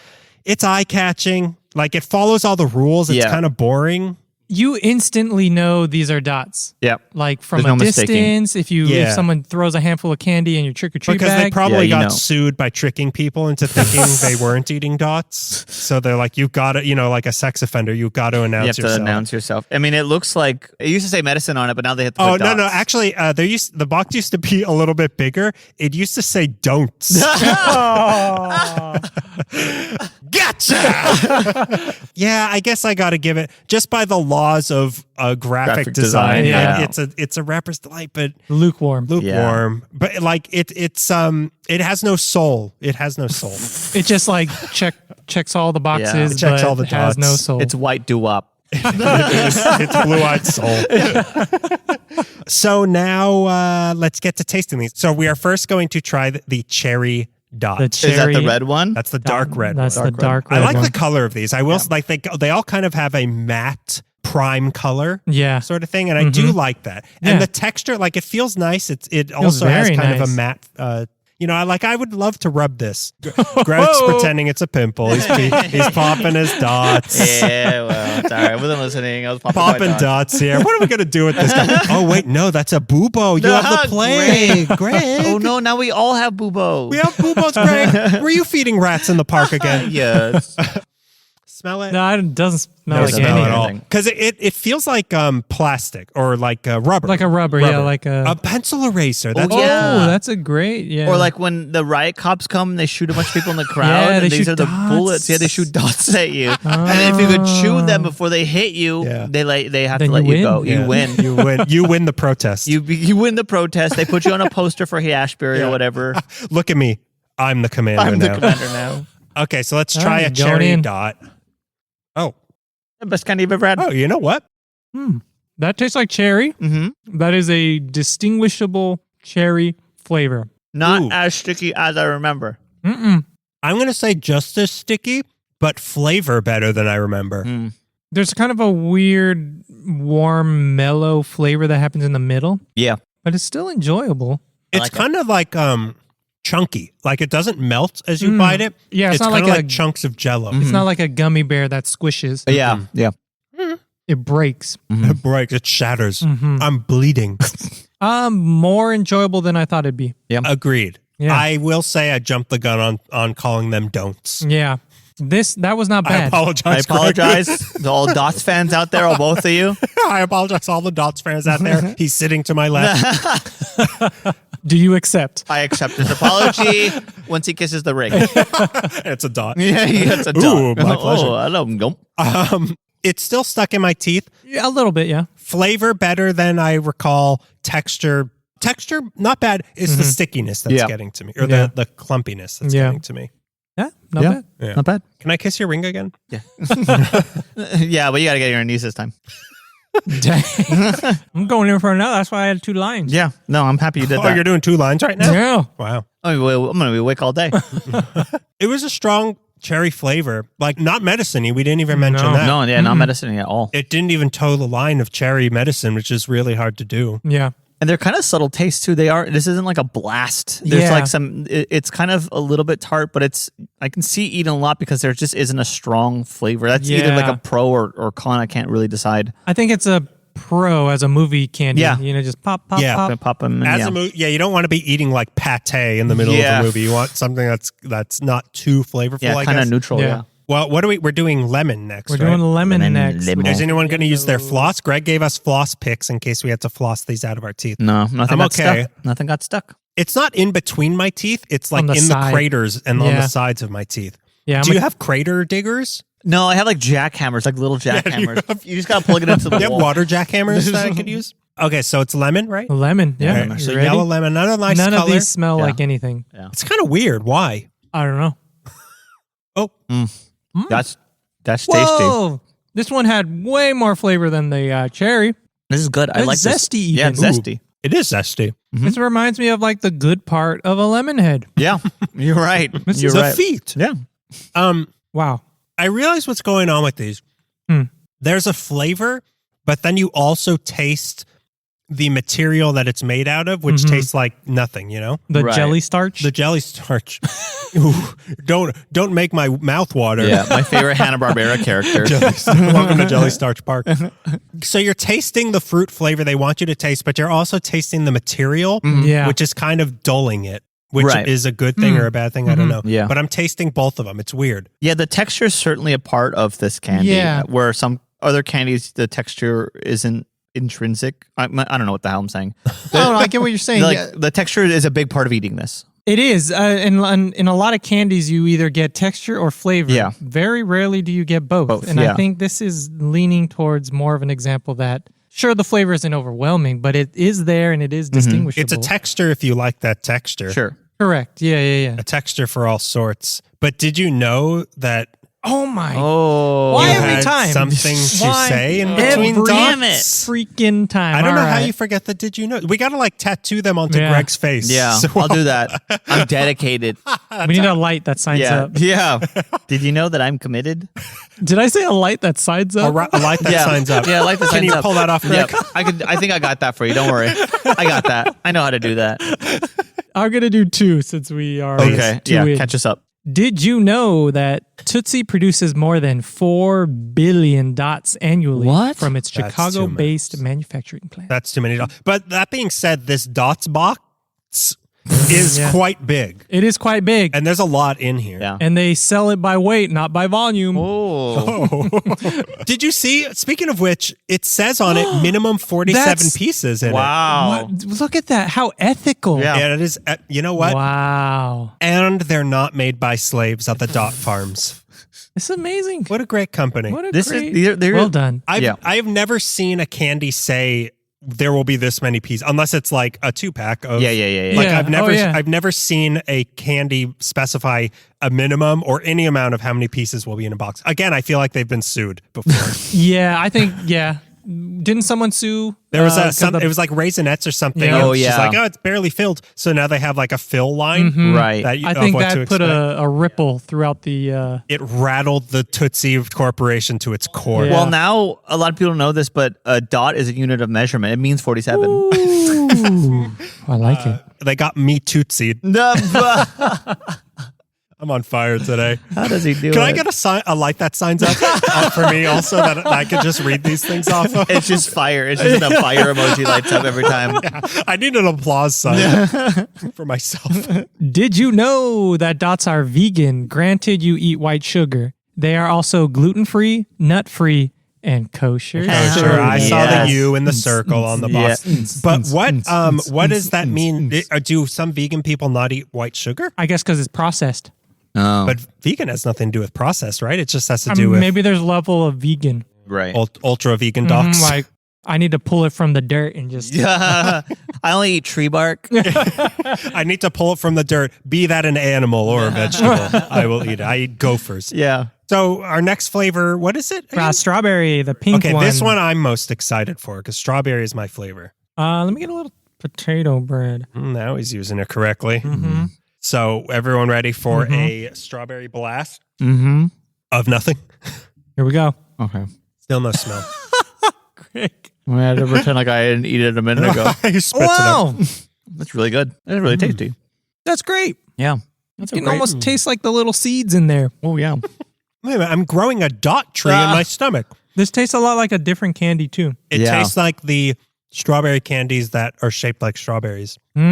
It's eye catching. Like it follows all the rules. It's kind of boring. You instantly know these are dots. Yep. Like from There's a no mistaking. distance, if someone throws a handful of candy in your trick or treat Because bag. they probably Yeah, you got know. sued by tricking people into thinking they weren't eating dots. So they're like, you've got to, like a sex offender, you've got to You announce have to yourself. announce yourself. I mean, it looks like it used to say medicine on it, but now they have to put Oh, no. dots. Actually, the box used to be a little bit bigger. It used to say don'ts. Gotcha! Yeah, I guess I got to give it, just by the laws of graphic design. yeah. It's a rapper's delight, but Lukewarm. But like it has no soul. It has no soul. It just like checks all the boxes, It checks but all the has dots. no soul. It's white doo-wop. It's blue-eyed soul. So now let's get to tasting these. So we are first going to try the cherry dot. The Is that cherry the red one? That's the dark red That's one. the dark I red like one. the color of these. I will like they all kind of have a matte prime color Yeah. sort of thing, and I do like that. Yeah. And the texture, like it feels nice. It also has very kind of nice. a matte. I would love to rub this. Greg's pretending it's a pimple. He's popping his dots. Yeah, well, sorry. I wasn't listening. I was popping my Popping dots. dots here. What are we gonna do with this guy? Oh wait, no, that's a bubo. You have the plague, Greg. Oh no, now we all have bubo. We have bubos, Greg. Were you feeding rats in the park again? Yes. Smell it? No, it doesn't smell No like smell anything. at all. anything. Because it feels like plastic or like rubber. Like a rubber, yeah, like a pencil eraser. That's Oh, yeah. that's a great, yeah. Or like when the riot cops come, they shoot a bunch of people in the crowd, Yeah, and they these shoot are the dots. bullets. Yeah, they shoot dots at you, and if you could shoot them before they hit you, Yeah. they have Then to let you you go. win. You Yeah. win. You win. You win the protest. You win the protest. They put you on a poster for Ashbury Yeah. or whatever. Look at me. I'm the commander I'm the now. commander now. Okay, so let's All try right, a going cherry in. dot. Oh, The best candy you've ever had. oh, you know what? that tastes like cherry. Mm-hmm. That is a distinguishable cherry flavor. Not Ooh. as sticky as I remember. Mm-mm. I'm gonna say just as sticky, but flavor better than I remember. There's kind of a weird, warm, mellow flavor that happens in the middle, Yeah. but it's still enjoyable. It's like kind of like chunky. Like it doesn't melt as you bite it. Yeah, it's not kind of like like a- chunks of jello. It's not like a gummy bear that squishes. Yeah. Yeah. It breaks. It breaks. It shatters. I'm bleeding. More enjoyable than I thought it'd be. Agreed. Yeah. I will say I jumped the gun on calling them don'ts. Yeah. That was not I bad. apologize. I Greg. apologize to all Dots fans out there, all both of you. I apologize to all the Dots fans out there. He's sitting to my left. Do you accept? I accept his apology once he kisses the ring. It's a dot. Yeah, it's a Ooh, dot. my pleasure. Oh, I don't know. It's still stuck in my teeth. Yeah, a little bit, yeah. Flavor better than I recall. Texture not bad. It's the stickiness that's Yeah. getting to me, or Yeah. the clumpiness that's Yeah. getting to me. Yeah, not bad. Yeah. Not bad. Can I kiss your ring again? Yeah. Yeah, but you got to get your knees this time. Dang. I'm going in for another. That's why I had 2 lines. Yeah. No, I'm happy you did Oh, that. you're doing 2 lines right now? Yeah. Wow. I'm going to be awake all day. It was a strong cherry flavor, like not medicine-y. We didn't even mention that. No, yeah, not medicine at all. It didn't even toe the line of cherry medicine, which is really hard to do. Yeah. And they're kind of subtle tastes too. This isn't like a blast. There's Yeah. like it's kind of a little bit tart, but I can see eating a lot because there just isn't a strong flavor. That's either like Yeah. a pro or con. I can't really decide. I think it's a pro as a movie candy. Yeah. You know, just pop, pop, Yeah. pop. Pop them. As Yeah. a movie, you don't want to be eating like pate in the middle Yeah. of a movie. You want something that's not too flavorful. Yeah, I kind of guess. neutral. Yeah. Yeah. Well, we're doing lemon next. We're right? doing lemon Lemon, next. lemon. Is anyone going to use their floss? Greg gave us floss picks in case we had to floss these out of our teeth. No, nothing I'm got okay. stuck. Nothing got stuck. It's not in between my teeth. It's like On the in side. the craters and on Yeah. the sides of my teeth. Yeah. Do you have crater diggers? No, I have like jackhammers, like little jackhammers. You just got to plug it into the Do you have wall. water jackhammers that I could use? Okay, so it's lemon, right? lemon? Yeah. Okay, You so ready? yellow lemon, not a nice None color. of these smell Yeah. like anything. It's kind of weird. Why? I don't know. Oh, That's tasty. Whoa! This one had way more flavor than the cherry. This is good. I It's like this. zesty even. Yeah, it's Ooh. zesty. it is zesty. This reminds me of like the good part of a lemon head. Yeah, you're right. This You're is It's right. a feat. Yeah. Wow. I realize what's going on with these. There's a flavor, but then you also taste the material that it's made out of, which tastes like nothing, you know? The Right. jelly starch. The jelly starch. Ooh, don't make my mouth water. Yeah, my favorite Hanna-Barbera character. Welcome to Jelly Starch Park. So you're tasting the fruit flavor they want you to taste, but you're also tasting the material, Yeah. which is kind of dulling it, which Right. is a good thing or a bad thing. I don't know. Yeah. But I'm tasting both of them. It's weird. Yeah, the texture is certainly a part of this candy. Yeah. Where some other candies, the texture isn't intrinsic. I don't know what the hell I'm saying. Oh, no, I get what you're saying. Yeah. The texture is a big part of eating this. It is. In a lot of candies, you either get texture or flavor. Yeah. Very rarely do you get both. Both, And yeah. I think this is leaning towards more of an example that, sure, the flavor isn't overwhelming, but it is there and it is distinguishable. It's a texture if you like that texture. Sure. Correct. Yeah. A texture for all sorts. But did you know that Oh my. Oh. Why you every had time? something to Why say in every between Damn dots? freaking time. I don't know All how right. you forget the did you know. We got to like tattoo them onto Yeah. Greg's face. Yeah, So I'll do that. I'm dedicated. We need a light that signs Yeah. up. Yeah. Did you know that I'm committed? Did I say a light that signs up? a light that Yeah. signs up. Yeah, like that Can signs you up. pull that off, Greg? Yeah, I think I got that for you. Don't worry. I got that. I know how to do that. I'm going to do 2 since we are Okay. 2 Yeah. in. Catch us up. Did you know that Tootsie produces more than 4 billion dots annually What? from its That's Chicago-based manufacturing plant? That's too many dots. But that being said, this dots box is Yeah. quite big. It is quite big, And there's a lot in here. Yeah. and they sell it by weight, not by volume. Oh. Did you see? Speaking of which, it says on it minimum 47 That's- pieces in Wow. What? Look at that. How ethical. Yeah. it. And it is, you know what? Wow. And they're not made by slaves at the dot farms. It's amazing. What a great company. What a This great... is they're well done. I've never seen a candy say there will be this many pieces unless it's like a 2-pack of Yeah. Like Yeah. I've never seen a candy specify a minimum or any amount of how many pieces will be in a box. Again, I feel like they've been sued before. Yeah, I think, yeah. didn't someone sue? There was it was like Raisinets or something. Yeah. and Oh, she's yeah. like, oh, it's barely filled. So now they have like a fill line. Right. That you, I of think what to that put expect. a ripple throughout the. It rattled the Tootsie Corporation to its core. Yeah. Well, now a lot of people know this, but a dot is a unit of measurement. It means 47. Ooh, I like it. They got me Tootsie. How I'm on fire today. does he do Can it? I get a light that signs up for me also that I could just read these things off of? It's just fire. It's just a fire emoji lights up every time. I need an applause sign for myself. Did you know that dots are vegan? Granted, you eat white sugar. They are also gluten-free, nut-free, and kosher. Sure, I saw Yes. the U in the circle on the box. But what does that mean? Do some vegan people not eat white sugar? I guess because it's processed. Oh, But vegan has nothing to do with processed, right? It just has to do with Maybe there's level of vegan. right. ultra vegan docs. Like, I need to pull it from the dirt and just. I only eat tree bark. I need to pull it from the dirt, be that an animal or a vegetable. I will eat it. I eat gophers. Yeah. So our next flavor, what is it? again? Strawberry, the pink Okay, one. this one I'm most excited for because strawberry is my flavor. Let me get a little potato bread. Now he's using it correctly. So everyone ready for a strawberry blast of nothing? Here we go. Okay. Still no smell. Quick. I had to pretend like I didn't eat it a minute ago. He spits it up. Wow. That's really good. That's really tasty. That's great. Yeah. That's You can almost taste like the little seeds in there. Oh, yeah. Wait a minute, I'm growing a dot tree in my stomach. This tastes a lot like a different candy, too. It Yeah. tastes like the strawberry candies that are shaped like strawberries. You're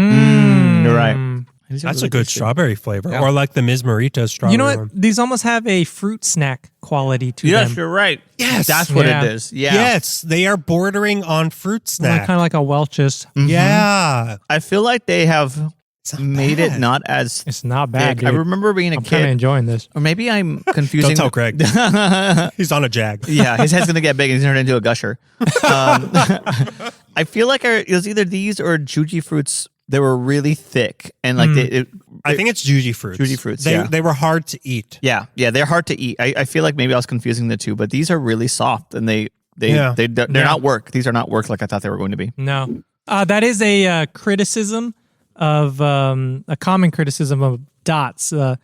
right. That's a good strawberry flavor. Or like the Ms. Marita strawberry You know what? one. These almost have a fruit snack quality to Yes, them. you're right. Yes. That's what Yeah. it is. Yeah. Yes, they are bordering on fruit snack. Kind of like a Welch's. Yeah. I feel like they have not made it bad. not as It's not bad, thick. I dude. remember being a I'm kind of kid. enjoying this. Or maybe I'm confusing. Don't tell Craig. He's on a jag. Yeah, his head's going to get big and he's turned into a gusher. I feel like it was either these or Juji fruits. They were really thick and like I think it's Juji fruits. Juji fruits, They, yeah. they were hard to eat. yeah, they're hard to eat. I feel like maybe I was confusing the two, but these are really soft and they're not work. These are not work like I thought they were going to be. No. That is a criticism of a common criticism of dots. I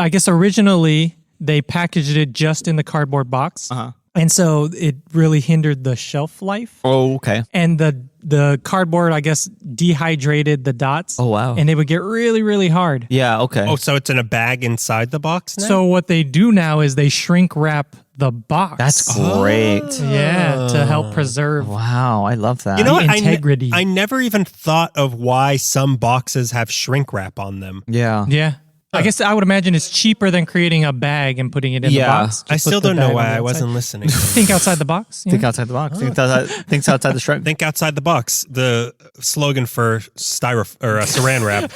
guess originally they packaged it just in the cardboard box. And so it really hindered the shelf life. Oh, okay. And the cardboard, I guess, dehydrated the dots. Oh, wow. And they would get really, really hard. Yeah, okay. Oh, so it's in a bag inside the box now? So what they do now is they shrink wrap the box. That's great. Yeah, to help preserve. Wow, I love that. You know what? integrity. I never even thought of why some boxes have shrink wrap on them. Yeah. Yeah. I guess I would imagine it's cheaper than creating a bag and putting it in the box. I Just still put the don't know bag why on the I outside. wasn't listening. Think outside the box. Think outside the box. Think outside the stripe. Think outside the box. The slogan for saran wrap.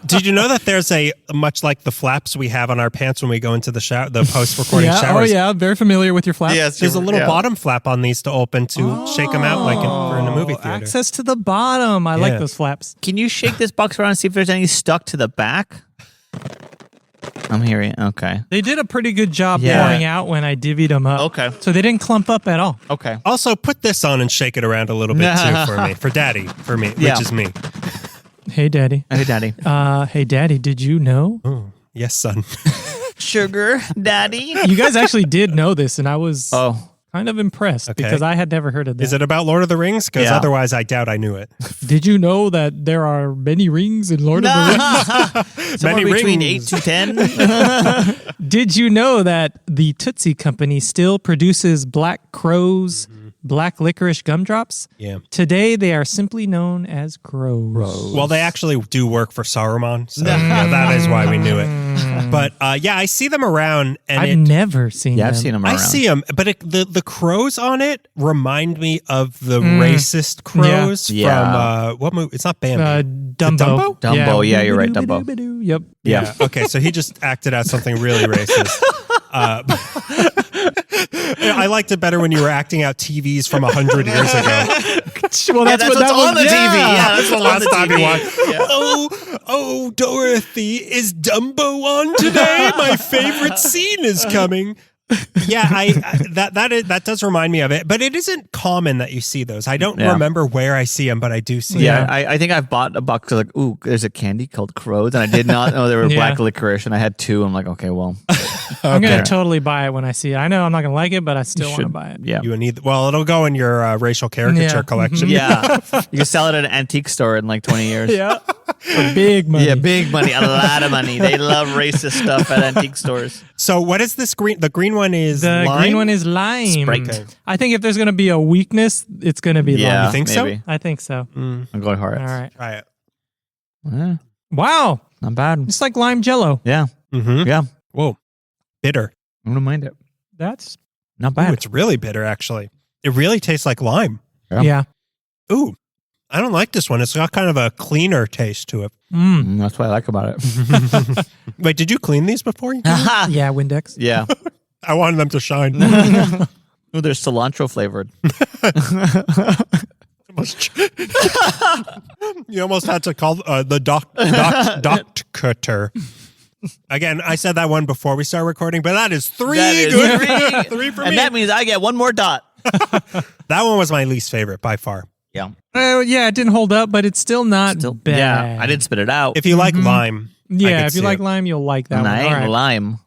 Did you know that there's a much like the flaps we have on our pants when we go into the shower, the post-recording Yeah. showers? Oh yeah. Very familiar with your flap. Yes, There's a little bottom flap on these to open to shake them out like we're in a movie theater. Access to the bottom. I like Yeah. those flaps. Can you shake this box around and see if there's any stuck to the back? I'm hearing. Okay. They did a pretty good job Yeah. pouring out when I divvied them up. Okay. So they didn't clump up at all. Okay. Also, put this on and shake it around a little bit too for me, for Daddy, for me, Yeah. which is me. Hey, Daddy. Hey, Daddy. Hey, Daddy, did you know? Yes, son. Sugar, Daddy. You guys actually did know this, and I was Oh. kind of impressed Okay. because I had never heard of that. Is it about Lord of the Rings? Because Yeah. otherwise, I doubt I knew it. Did you know that there are many rings in Lord of the Rings? Somewhere Many between rings. 8 to 10. Did you know that the Tootsie Company still produces Black Crow's black licorice gumdrops? Yeah. Today, they are simply known as Crows. Well, they actually do work for Saruman, so that is why we knew it. But yeah, I see them around, and I've never seen Yeah, them. I've seen them around. I see them, but the crows on it remind me of the racist crows Yeah. from what movie? It's not Bambi. Dumbo. Dumbo, yeah, you're right, Dumbo. Yep. Yeah. Okay, so he just acted out something really racist. I liked it better when you were acting out TVs from 100 years ago. Well, That's what's on the TV. Yeah, that's what's on the Last time TV. you watched. Oh, Dorothy, is Dumbo on today? My favorite scene is coming. Yeah, that does remind me of it, but it isn't common that you see those. I don't remember where I see them, but I do see them. I think I've bought a box of like, ooh, there's a candy called Crows, and I did not know they were black licorice, and I had 2. I'm like, okay, well, I'm gonna totally buy it when I see it. I know I'm not gonna like it, but I still want to buy it. Yeah, you need. Well, it'll go in your racial caricature collection. Yeah, you can sell it at an antique store in like 20 years. Yeah, for big money. Yeah, big money, a lot of money. They love racist stuff at antique stores. So, what is this green? The green one is the lime? green one is lime. Sprite. Okay. I think if there's gonna be a weakness, it's gonna be lime. You think so? I think so. I'm going hard. All right. Try it. Yeah, Wow, not bad. it's like lime jello. Yeah, Mm-hmm. yeah. Whoa, bitter. I don't mind it. That's Not Ooh, bad. it's really bitter, actually. It really tastes like lime. yeah. Ooh, I don't like this one. It's got kind of a cleaner taste to it. That's what I like about it. Wait, did you clean these before? Yeah, Windex. Yeah. I wanted them to shine. Oh, they're cilantro flavored. You almost had to call the doctor. Again, I said that one before we start recording, but that is 3 That is good. 3. 3 for And me. that means I get 1 more dot. That one was my least favorite by far. Yeah. Yeah, it didn't hold up, but it's still not bad. Yeah, I didn't spit it out. If you like lime, I Yeah, could if you see like it. lime, you'll like that and one. I All ain't right. lime.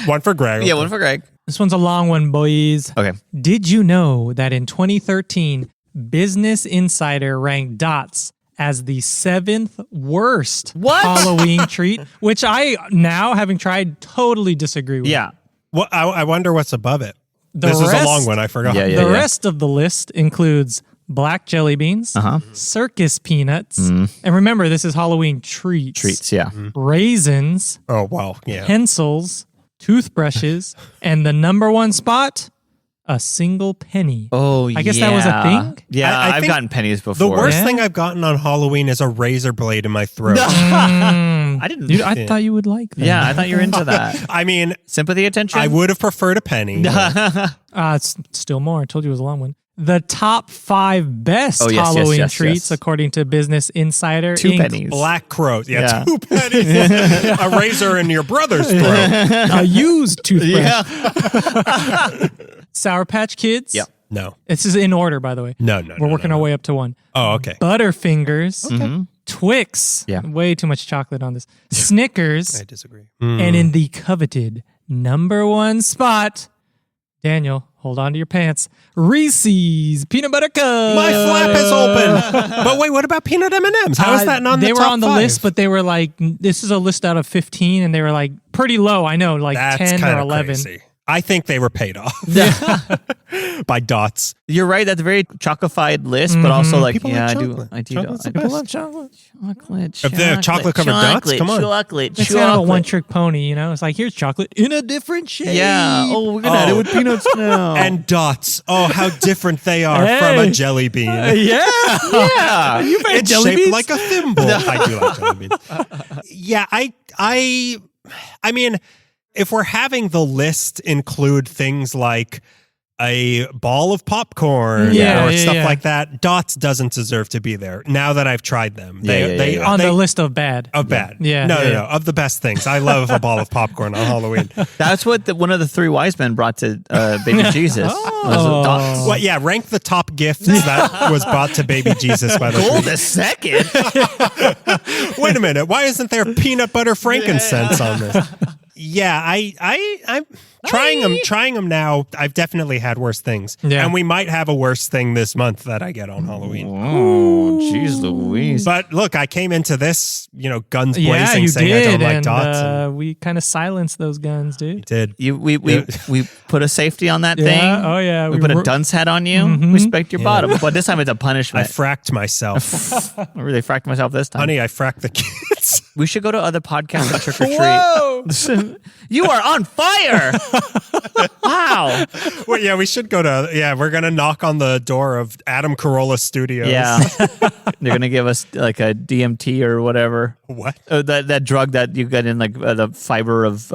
One for Greg. Yeah, 1 for Greg. This one's a long one, boys. Okay. Did you know that in 2013, Business Insider ranked dots as the 7th worst Halloween treat, which I now, having tried, totally disagree with. Yeah. Well, I wonder what's above it. The This is a rest- long one. I forgot. Yeah, yeah. The rest of the list includes black jelly beans, circus peanuts, and remember, this is Halloween treats. Treats, yeah. Raisins, Oh, well, yeah. pencils, toothbrushes, and the number 1 spot, a single penny. Oh, I guess that was a thing? Yeah, I I've think gotten pennies The before. worst Yeah? thing I've gotten on Halloween is a razor blade in my throat. I didn't. Dude, I thought you would like that. Yeah, I thought you were into that. I mean, Sympathy attention? I would have preferred a penny. but- It's still more. I told you it was a long one. The top 5 best Oh, yes, Halloween yes, treats, yes. according to Business Insider. 2 pennies. Black crows. Yeah, Yeah. 2 pennies. A razor in your brother's throat. A used toothbrush. Yeah. Sour Patch Kids. Yep. No. This is in order, by the way. No. We're working our way up to 1. Oh, okay. Butterfingers. Twix. Yeah. Way too much chocolate on this. Snickers. I disagree. And in the coveted number 1 spot, Daniel, hold on to your pants. Reese's Peanut Butter Cup. My flap is open. But wait, what about peanut M&Ms? How is that not in the They top were on the 5? list, but they were like, this is a list out of 15, and they were like pretty low. I know, like That's 10 kind or of 11. crazy. I think they were paid off by dots. You're right. That's a very chocolified list, but also like, People yeah, like I do. chocolate. I do. Chocolate's I the do best. love chocolate. Chocolate. If they have chocolate-covered dots, come on. Chocolate. It's kind of a one-trick pony, you know? It's like, here's chocolate in a different shape. Yeah. Oh, we're gonna add it with peanuts now. And dots. Oh, how different they are from a jelly bean. Yeah. yeah. You've had It's jelly shaped beans? like a thimble. I do like jelly beans. Yeah, I mean, if we're having the list include things like a ball of popcorn Yeah, or yeah, stuff yeah. like that, dots doesn't deserve to be there. Now that I've tried them, they On the list of bad. of bad. Yeah, no, yeah, no, yeah. no, of the best things. I love a ball of popcorn on Halloween. That's what one of the 3 wise men brought to baby Jesus. Oh. Was dots. Well, yeah, rank the top gifts that was brought to baby Jesus by the Gold tree. a second. Wait a minute, why isn't there peanut butter frankincense on this? Yeah, I'm trying them now. I've definitely had worse things. Yeah. And we might have a worse thing this month that I get on Halloween. Oh, jeez Louise. But look, I came into this, guns blazing, Yeah, you saying did. I don't like and dots. And we kind of silenced those guns, dude. did. We put a safety on that Yeah. thing. Oh, yeah. We put a dunce head on you. Respect your bottom. But this time it's a I punishment. fracked myself. I really fracked myself this time. Honey, I fracked the kids. We should go to other podcasts and trick or treat. Whoa! You are on fire! Wow. Well, yeah, we should go to, we're going to knock on the door of Adam Carolla Studios. Yeah. They're going to give us like a DMT or whatever. What? That drug that you get in like the fiber of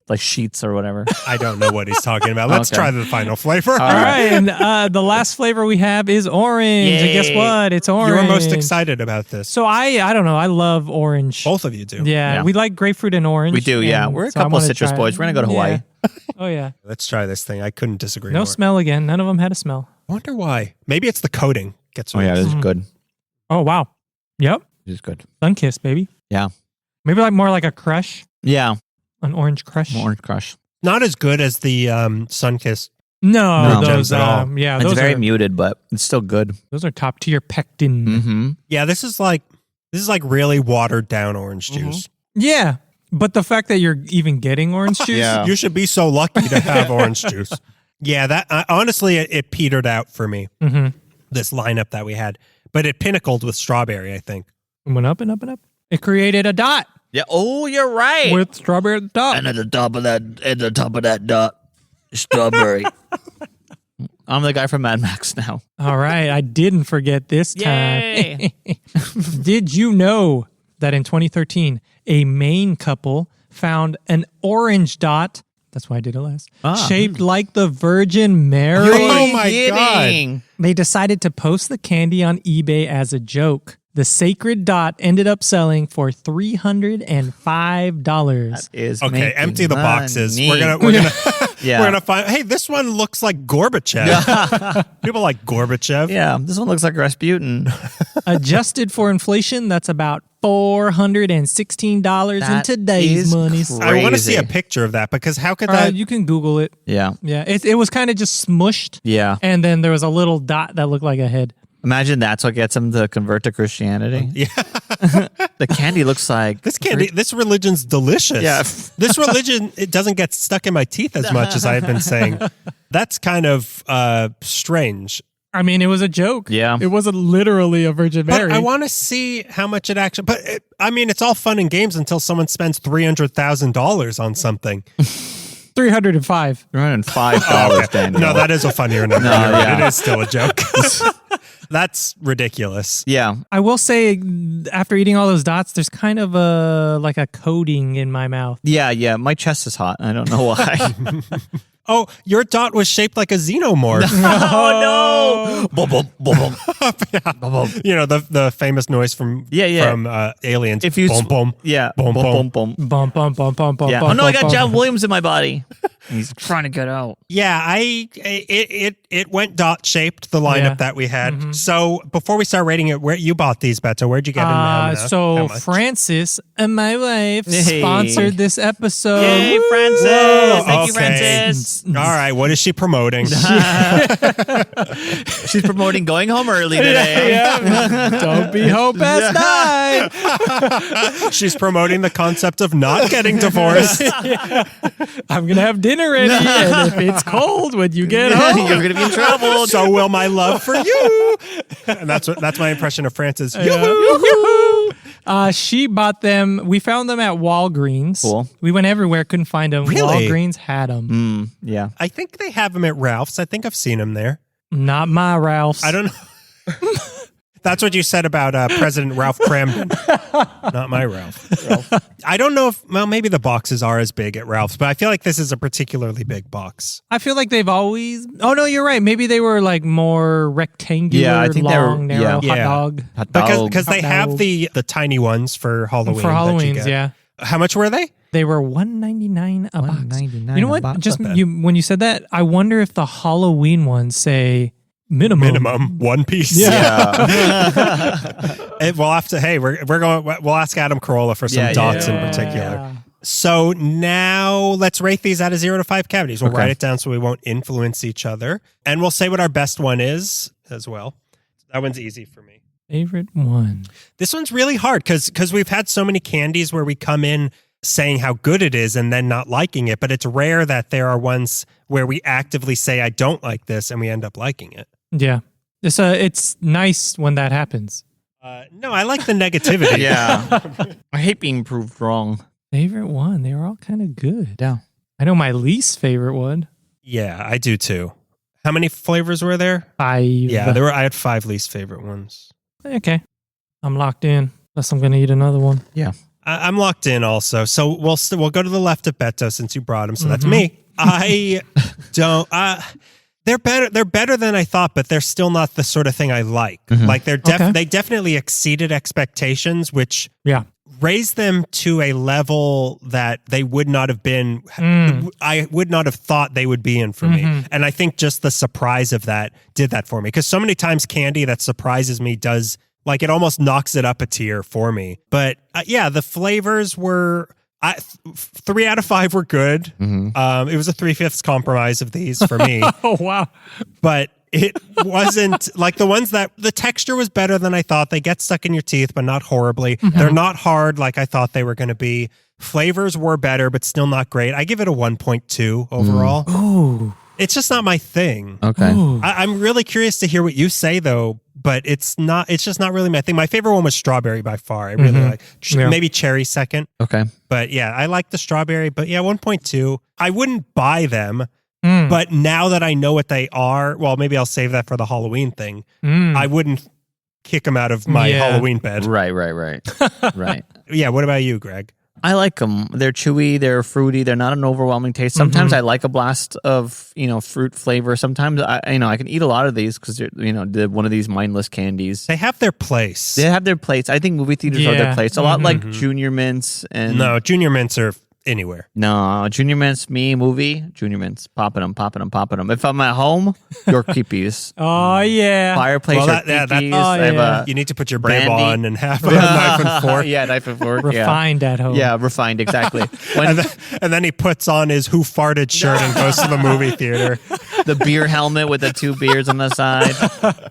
like sheets or whatever. I don't know what he's talking about. Let's Okay. try the final flavor. All right, and the last flavor we have is orange. And guess Yay. what? It's orange. You were most excited about this. So I don't know. I love orange. Both of you do. Yeah, Yeah. we like grapefruit and orange. We do, yeah. and We're a so I couple of wanna citrus try boys. it. We're going to go to Hawaii. Yeah. Oh, yeah. Let's try this thing. I couldn't disagree No more. smell again. None of them had a smell. I wonder why. Maybe it's the coating. Gets Oh yeah, this is Mhm. good. Oh, wow. Yep. This is good. Sunkissed, baby. Yeah. Maybe more like a crush. Yeah. An orange crush. Orange Crush. not as good as the Sunkissed. No, No. those Gems at all. yeah, It's those very are muted, but it's still good. those are top tier pectin. Mm-hmm. Yeah, this is like really watered down orange juice. Yeah, but the fact that you're even getting orange juice, Yeah. You should be so lucky to have orange juice. Yeah, that honestly, it petered out for me. mm-hmm. This lineup that we had, but it pinnacled with strawberry. I think. went up and up and up. It created a dot Yeah. Oh, you're right. with strawberry at the top. And at the top of that dot, strawberry. I'm the guy from Mad Max now. All right, I didn't forget this time. Yay. Did you know that in 2013, a Maine couple found an orange dot? That's why I did it last. Shaped like the Virgin Mary. Oh my Kidding. They decided to post the candy on eBay as a joke. The sacred dot ended up selling for $305. Is Okay, making empty the boxes. money. We're gonna Yeah. we're gonna find. Hey, this one looks like Gorbachev. People like Gorbachev. Yeah, this one looks like Rasputin. Adjusted for inflation, that's about $416 in That today's is money. I want to see a Crazy. picture of that because how could that? You can Google it. Yeah. Yeah, it was kind of just smushed. Yeah. And then there was a little dot that looked like a head. Imagine that's what gets him to convert to Christianity. Yeah, The candy looks like this candy. This religion's delicious. Yeah. This religion, it doesn't get stuck in my teeth as much as I've been saying. That's kind of strange. I mean, it was a joke. Yeah. It wasn't literally a Virgin But Mary. I want to see how much it actually. But I mean, it's all fun and games until someone spends $300,000 on something. 305. $305, Daniel. No, that is a funnier number. No, You're right. yeah. It is still a joke. That's ridiculous. Yeah. I will say, after eating all those dots, there's kind of like a coating in my mouth. Yeah. My chest is hot. I don't know why. Oh, your dot was shaped like a xenomorph. Oh, no. Boom, boom, boom, boom. Boom, boom. You know the famous noise from from Aliens. If you boom boom. Yeah. Boom, boom. boom. Bum, bum, bum, bum, bum, Yeah. bum, Oh, no, I got bum, John bum. Williams in my body. He's trying to get out. Yeah, it went dot shaped the lineup Yeah. that we had. So before we start rating it, where you bought these, Beto? Where'd you get them? How So much? Francis and my wife Hey. sponsored this episode. Yay, Francis. Whoa, Thank you, okay. Francis. All right, what is she promoting? She's promoting going home early today. Don't be home past 9. She's promoting the concept of not getting divorced. I'm going to have dinner ready. And if it's cold when you get home, You're going to be in trouble. So will my love for you. And that's my impression of Francis. She bought them. We found them at Walgreens. Cool. We went everywhere, couldn't find them. Really? Walgreens had them. Yeah. I think they have them at Ralph's. I think I've seen them there. Not my Ralph's. I don't know. That's what you said about President Ralph Cramden. Not my Ralph. I don't know if, well, maybe the boxes are as big at Ralph's, but I feel like this is a particularly big box. I feel like they've always. Oh no, you're right. Maybe they were like more rectangular, Yeah, I think they were- long, narrow yeah. hot dog Hot dog. Because they Hot have dog. the tiny ones for Halloween. for that you Halloween's. get. Yeah, How much were they? they were $1.99 a box. $1.99 You know a what? box. Just Not bad. when you said that, I wonder if the Halloween ones say Minimum one piece. Yeah. We'll have to. Hey, we're going. We'll ask Adam Carolla for some Yeah, dots yeah. in particular. So now let's rate these out of 0 to 5 cavities. We'll Okay. write it down so we won't influence each other, and we'll say what our best one is as well. That one's easy for me. Favorite one. This one's really hard because we've had so many candies where we come in saying how good it is and then not liking it, but it's rare that there are ones where we actively say I don't like this and we end up liking it. Yeah, it's nice when that happens. No, I like the negativity. Yeah. I hate being proved wrong. Favorite one. They were all kind of good. Yeah. I know my least favorite one. Yeah, I do too. How many flavors were there? 5. Yeah, I had 5 least favorite ones. Okay. I'm locked in. Unless I'm going to eat another one. Yeah. I'm locked in also. So we'll go to the left of Beto since you brought him. So that's Mhm. me. I don't. They're better. They're better than I thought, but they're still not the sort of thing I like. Mhm. Like Okay. they definitely exceeded expectations, which Yeah. raised them to a level that they would not have been. I would not have thought they would be in for me. And I think just the surprise of that did that for me. Because so many times candy that surprises me does, like, it almost knocks it up a tier for me. But yeah, the flavors were... 3 out of 5 were good. It was a 3/5 compromise of these for me. Oh, wow. But it wasn't like the ones that the texture was better than I thought. They get stuck in your teeth, but not horribly. They're not hard like I thought they were going to be. Flavors were better, but still not great. I give it a 1.2 overall. Ooh. It's just not my thing. Okay. I'm really curious to hear what you say, though. But it's just not really my thing. My favorite one was strawberry by far. I really like maybe cherry second. Okay. But yeah, I like the strawberry. But yeah, 1.2. I wouldn't buy them. But now that I know what they are, well, maybe I'll save that for the Halloween thing. I wouldn't kick them out of my Halloween bed. Right. Right. Yeah, what about you, Greg? I like them. They're chewy. They're fruity. They're not an overwhelming taste. Sometimes I like a blast of fruit flavor. Sometimes I can eat a lot of these because they're one of these mindless candies. They have their place. They have their place. I think movie theaters are their place. A lot like Junior Mints and no Junior Mints are anywhere. No, Junior Mints, Junior Mints, popping them. If I'm at home, your keepies. Oh, yeah. Fireplace or keepies. You need to put your bib on and have a knife and fork. Yeah, knife and fork. Refined at home. Yeah, refined, exactly. And then he puts on his Who Farted shirt and goes to the movie theater. The beer helmet with the 2 beers on the side,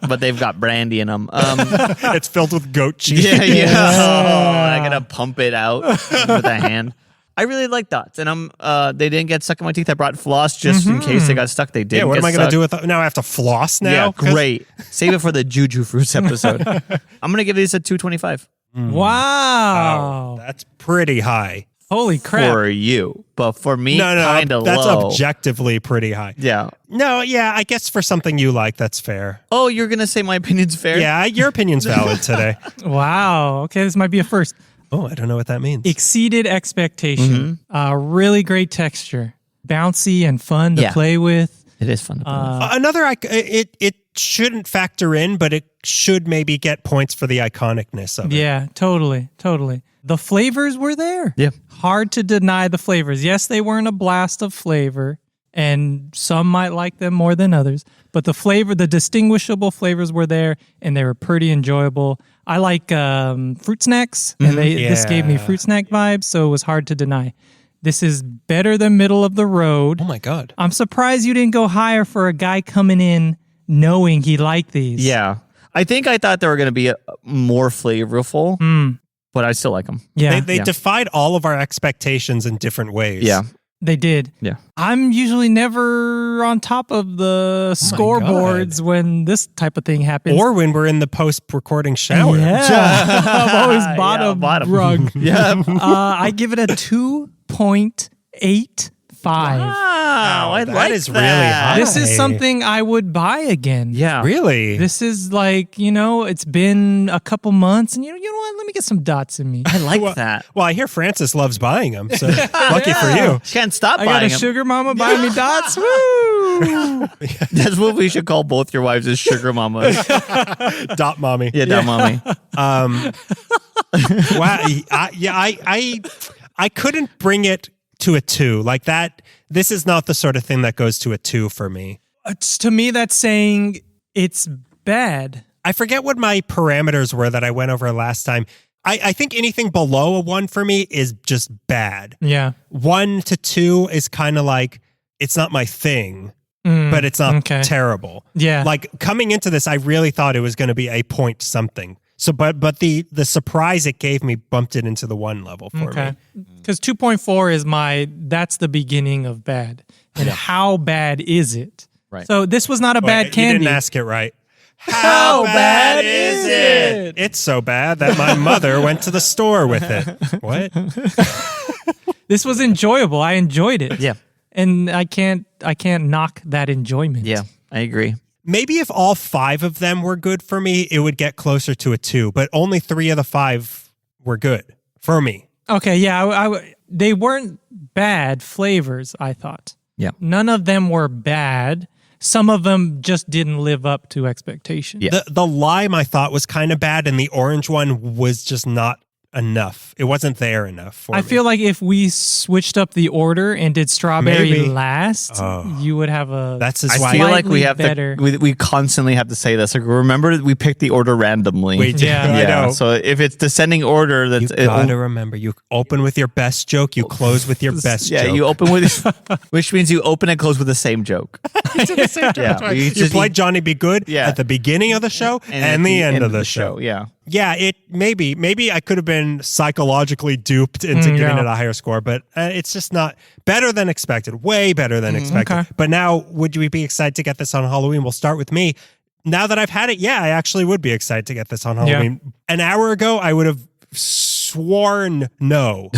but they've got brandy in them. It's filled with goat cheese. Yeah. Oh, I gotta pump it out with a hand. I really like dots, and they didn't get stuck in my teeth. I brought floss just in case they got stuck. They didn't. Yeah, what am I going to do with now? I have to floss now. Yeah, great. Save it for the Juju Fruits episode. I'm gonna give these a 2.25. Wow, that's pretty high. Holy crap! For you, but for me, kind of low. That's objectively pretty high. Yeah. No, yeah, I guess for something you like, that's fair. Oh, you're gonna say my opinion's fair? Yeah, your opinion's valid today. Wow. Okay, this might be a first. Oh, I don't know what that means. Exceeded expectation. Really great texture. Bouncy and fun to play with. It is fun to play with. Another, it shouldn't factor in, but it should maybe get points for the iconicness of it. Yeah, totally. The flavors were there. Yeah. Hard to deny the flavors. Yes, they weren't a blast of flavor, and some might like them more than others, but the distinguishable flavors were there, and they were pretty enjoyable. I like fruit snacks, and this gave me fruit snack vibes, so it was hard to deny. This is better than middle of the road. Oh my God. I'm surprised you didn't go higher for a guy coming in knowing he liked these. Yeah. I thought they were going to be more flavorful, but I still like them. Yeah. They defied all of our expectations in different ways. Yeah. They did. Yeah. I'm usually never on top of the scoreboards when this type of thing happens. Or when we're in the post-recording shower. Yeah. I'm always bottom rung. Yeah. I give it a 2.85. Wow, I that like is that. really high. This is something I would buy again. Yeah. Really? This is like, it's been a couple months and you know what? Let me get some dots in me. I like that. Well, I hear Francis loves buying them, so lucky for you. She can't stop I buying got a them. sugar mama buying me dots. Woo! That's what we should call both your wives is sugar mamas. Dot mommy. Yeah, dot mommy. Wow. I couldn't bring it to a 2 like that. This is not the sort of thing that goes to a 2 for me. To me, that's saying it's bad. I forget what my parameters were that I went over last time. I think anything below a 1 for me is just bad. Yeah. 1 to 2 is kind of like, it's not my thing, but it's not terrible. Yeah. Like coming into this, I really thought it was going to be a point something. So, but the surprise it gave me bumped it into the 1 level for me. Because 2.4 that's the beginning of bad. And how bad is it? Right. So this was not a bad candy. You didn't ask it right. How bad is it? It's so bad that my mother went to the store with it. What? This was enjoyable. I enjoyed it. Yeah. And I can't knock that enjoyment. Yeah, I agree. Maybe if all 5 of them were good for me, it would get closer to a 2, but only 3 of the 5 were good for me. Okay, yeah. They weren't bad flavors, I thought. Yeah. None of them were bad. Some of them just didn't live up to expectation. Yeah. The lime I thought was kind of bad, and the orange one was just not enough. It wasn't there enough for me. I feel like if we switched up the order and did strawberry Maybe. last, you would have a. That's I why feel like we slightly have better. we constantly have to say this. Like, remember, we picked the order randomly. we do. Yeah. I know. So if it's descending order, You that's gotta remember, you open with your best joke, you close with your best yeah. joke. You open with, which means you open and close with the same joke. Yeah, You play Johnny Be Good Yeah. at the beginning of the show and at the end of the show. Yeah. Yeah, it maybe I could have been psychologically duped into giving it a higher score, but it's just not better than expected. Way better than expected. okay. But now, would you be excited to get this on Halloween? We'll start with me. Now that I've had it, yeah, I actually would be excited to get this on Halloween. An hour ago, I would have sworn no.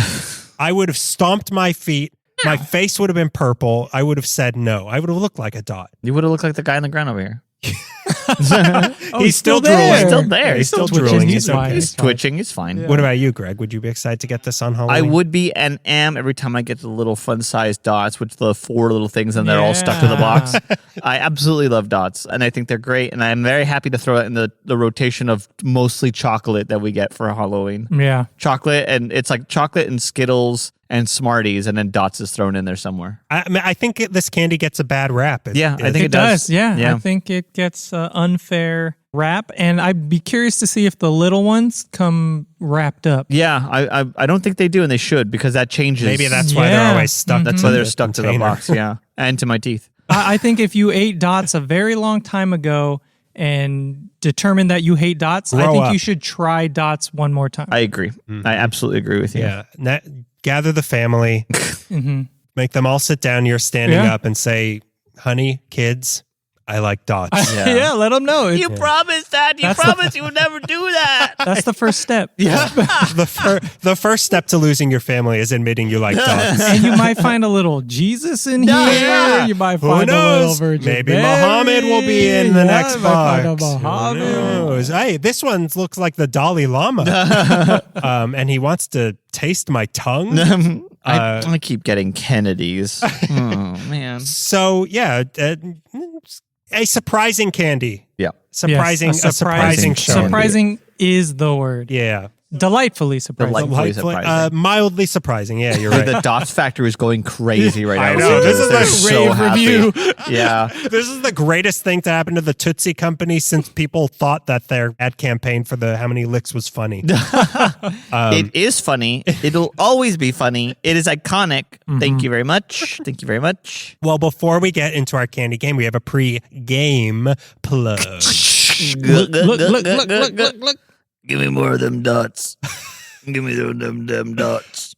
I would have stomped my feet. My face would have been purple. I would have said no. I would have looked like a dot. You would have looked like the guy on the ground over here. He's still there. drooling. He's still there. He's still twitching. drooling. He's He's fine. okay. He's twitching. He's fine. What about you, Greg? Would you be excited to get this on Halloween? I would be and am every time I get the little fun-sized dots, which the 4 little things, and they're all stuck to the box. I absolutely love dots, and I think they're great, and I'm very happy to throw it in the rotation of mostly chocolate that we get for Halloween. Yeah. Chocolate, and it's like chocolate and Skittles and Smarties, and then dots is thrown in there somewhere. I think this candy gets a bad rap. I think It does. Yeah. I think it gets unfair rap, and I'd be curious to see if the little ones come wrapped up. Yeah, I don't think they do, and they should, because that changes. Maybe that's why they're Yeah. always stuck. That's why they're stuck to the container. box. Yeah, and to my teeth. I think if you ate dots a very long time ago and determined that you hate dots, I Grow think up. you should try dots one more time. I agree. I absolutely agree with you. Yeah. Gather the family, make them all sit down. You're standing Yeah. up and say, honey, kids, I like dots. Yeah, let them know. You promised that. You promised you would never do that. That's the first step. Yeah. The first step to losing your family is admitting you like dots. And you might find a little Jesus in here. You might Who find a little knows? Virgin Maybe Mary. Muhammad will be in the next you might find a box. Who Muhammad. knows? Hey, this one looks like the Dalai Lama. And he wants to taste my tongue. I keep getting Kennedys. Oh, man. So, yeah, a surprising candy. Yeah. Surprising, Yes, a surprising show. Surprising is the word. Yeah. Delightfully surprising. Delightfully surprising. Mildly surprising. Yeah, you're right. The Dots Factory is going crazy right now. I know. This is They're a so rave happy. review. Yeah. This is the greatest thing to happen to the Tootsie Company since people thought that their ad campaign for the How Many Licks was funny. It is funny. It'll always be funny. It is iconic. Thank you very much. Thank you very much. Well, before we get into our candy game, we have a pre-game plug. Look. Give me more of them dots. Give me them dots.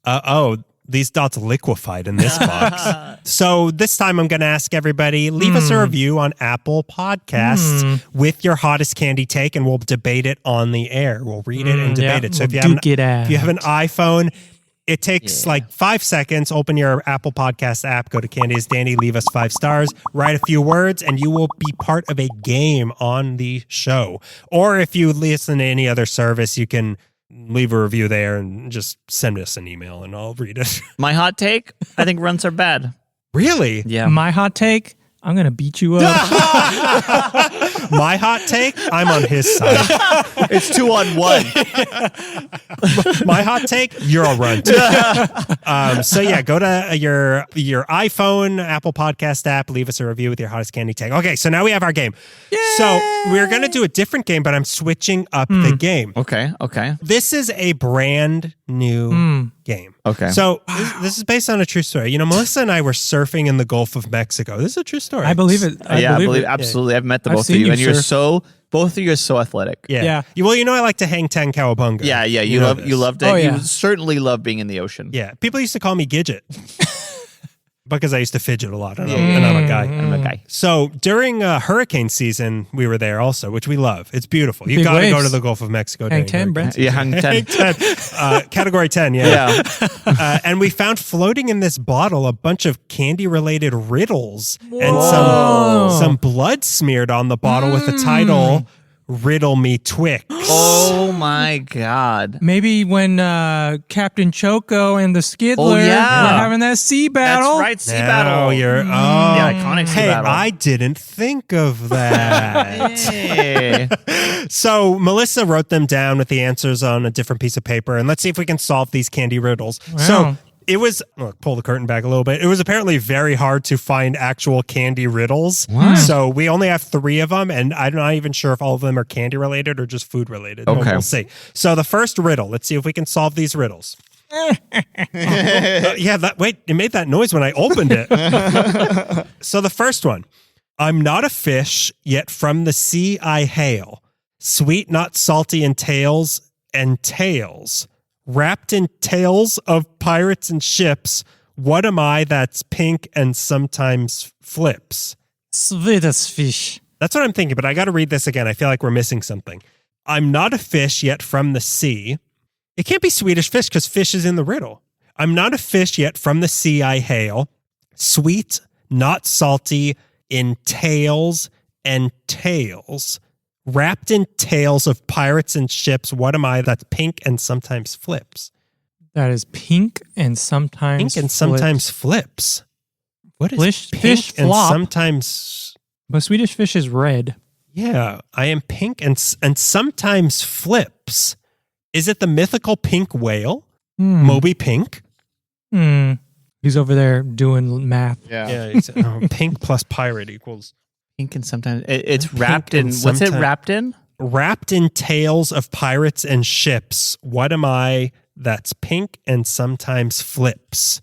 These dots liquefied in this box. So this time I'm going to ask everybody, leave us a review on Apple Podcasts with your hottest candy take, and we'll debate it on the air. We'll read it and debate it. So if you have an iPhone, it takes like 5 seconds. Open your Apple Podcast app, go to Candy is Dandy, leave us 5 stars, write a few words, and you will be part of a game on the show. Or if you listen to any other service, you can leave a review there and just send us an email and I'll read it. My hot take, I think runts are bad. Really? Yeah. My hot take, I'm going to beat you up. My hot take, I'm on his side. It's 2-on-1. My hot take, you're a runt. So yeah, go to your iPhone, Apple Podcast app, leave us a review with your hottest candy take. Okay, so now we have our game. Yay! So we're going to do a different game, but I'm switching up the game. Okay. This is a brand new game. Okay. So this is based on a true story. You know, Melissa and I were surfing in the Gulf of Mexico. This is a true story. I believe it. I believe it. absolutely. I've met the I've both of seen you, you and you're surf. both of you are so athletic. Yeah. Yeah. Well, you know, I like to hang 10 cowabunga. Yeah. You know love this. you loved it. Oh, yeah. You certainly love being in the ocean. Yeah. People used to call me Gidget because I used to fidget a lot. And I'm a guy. I'm a guy. So during hurricane season, we were there also, which we love. It's beautiful. You Big got to go waves. to the Gulf of Mexico. Hang during 10, hurricane Brent. season. Yeah, hang 10. Category 10, yeah. Yeah. And we found floating in this bottle a bunch of candy-related riddles and some blood smeared on the bottle with the title Riddle Me Twix. Oh my God. Maybe when Captain Choco and the Skiddler Oh, yeah. were having that sea battle. That's right, sea Now battle. you're, The iconic sea hey, battle. I didn't think of that. Hey. So Melissa wrote them down with the answers on a different piece of paper, and let's see if we can solve these candy riddles. Wow. So it was, look, pull the curtain back a little bit. It was apparently very hard to find actual candy riddles. Wow. So we only have 3 of them, and I'm not even sure if all of them are candy related or just food related. Okay. We'll see. So the first riddle, let's see if we can solve these riddles. It made that noise when I opened it. So the first one, I'm not a fish, yet from the sea I hail. Sweet, not salty in tails and tails. Wrapped in tales of pirates and ships, what am I that's pink and sometimes flips? Swedish fish. That's what I'm thinking, but I got to read this again. I feel like we're missing something. I'm not a fish, yet from the sea. It can't be Swedish fish because fish is in the riddle. I'm not a fish, yet from the sea I hail. Sweet, not salty, in tales and tails. Wrapped in tales of pirates and ships, what am I that's pink and sometimes flips? That is pink and sometimes Pink and sometimes flips. What is pink fish and flop. sometimes... But Swedish fish is red. Yeah, I am pink and sometimes flips. Is it the mythical pink whale? Moby Pink? He's over there doing math. Yeah. Yeah, pink plus pirate equals... Pink and sometimes it's Pink wrapped in. and What's it sometime- wrapped in? Wrapped in tales of pirates and ships, what am I that's pink and sometimes flips?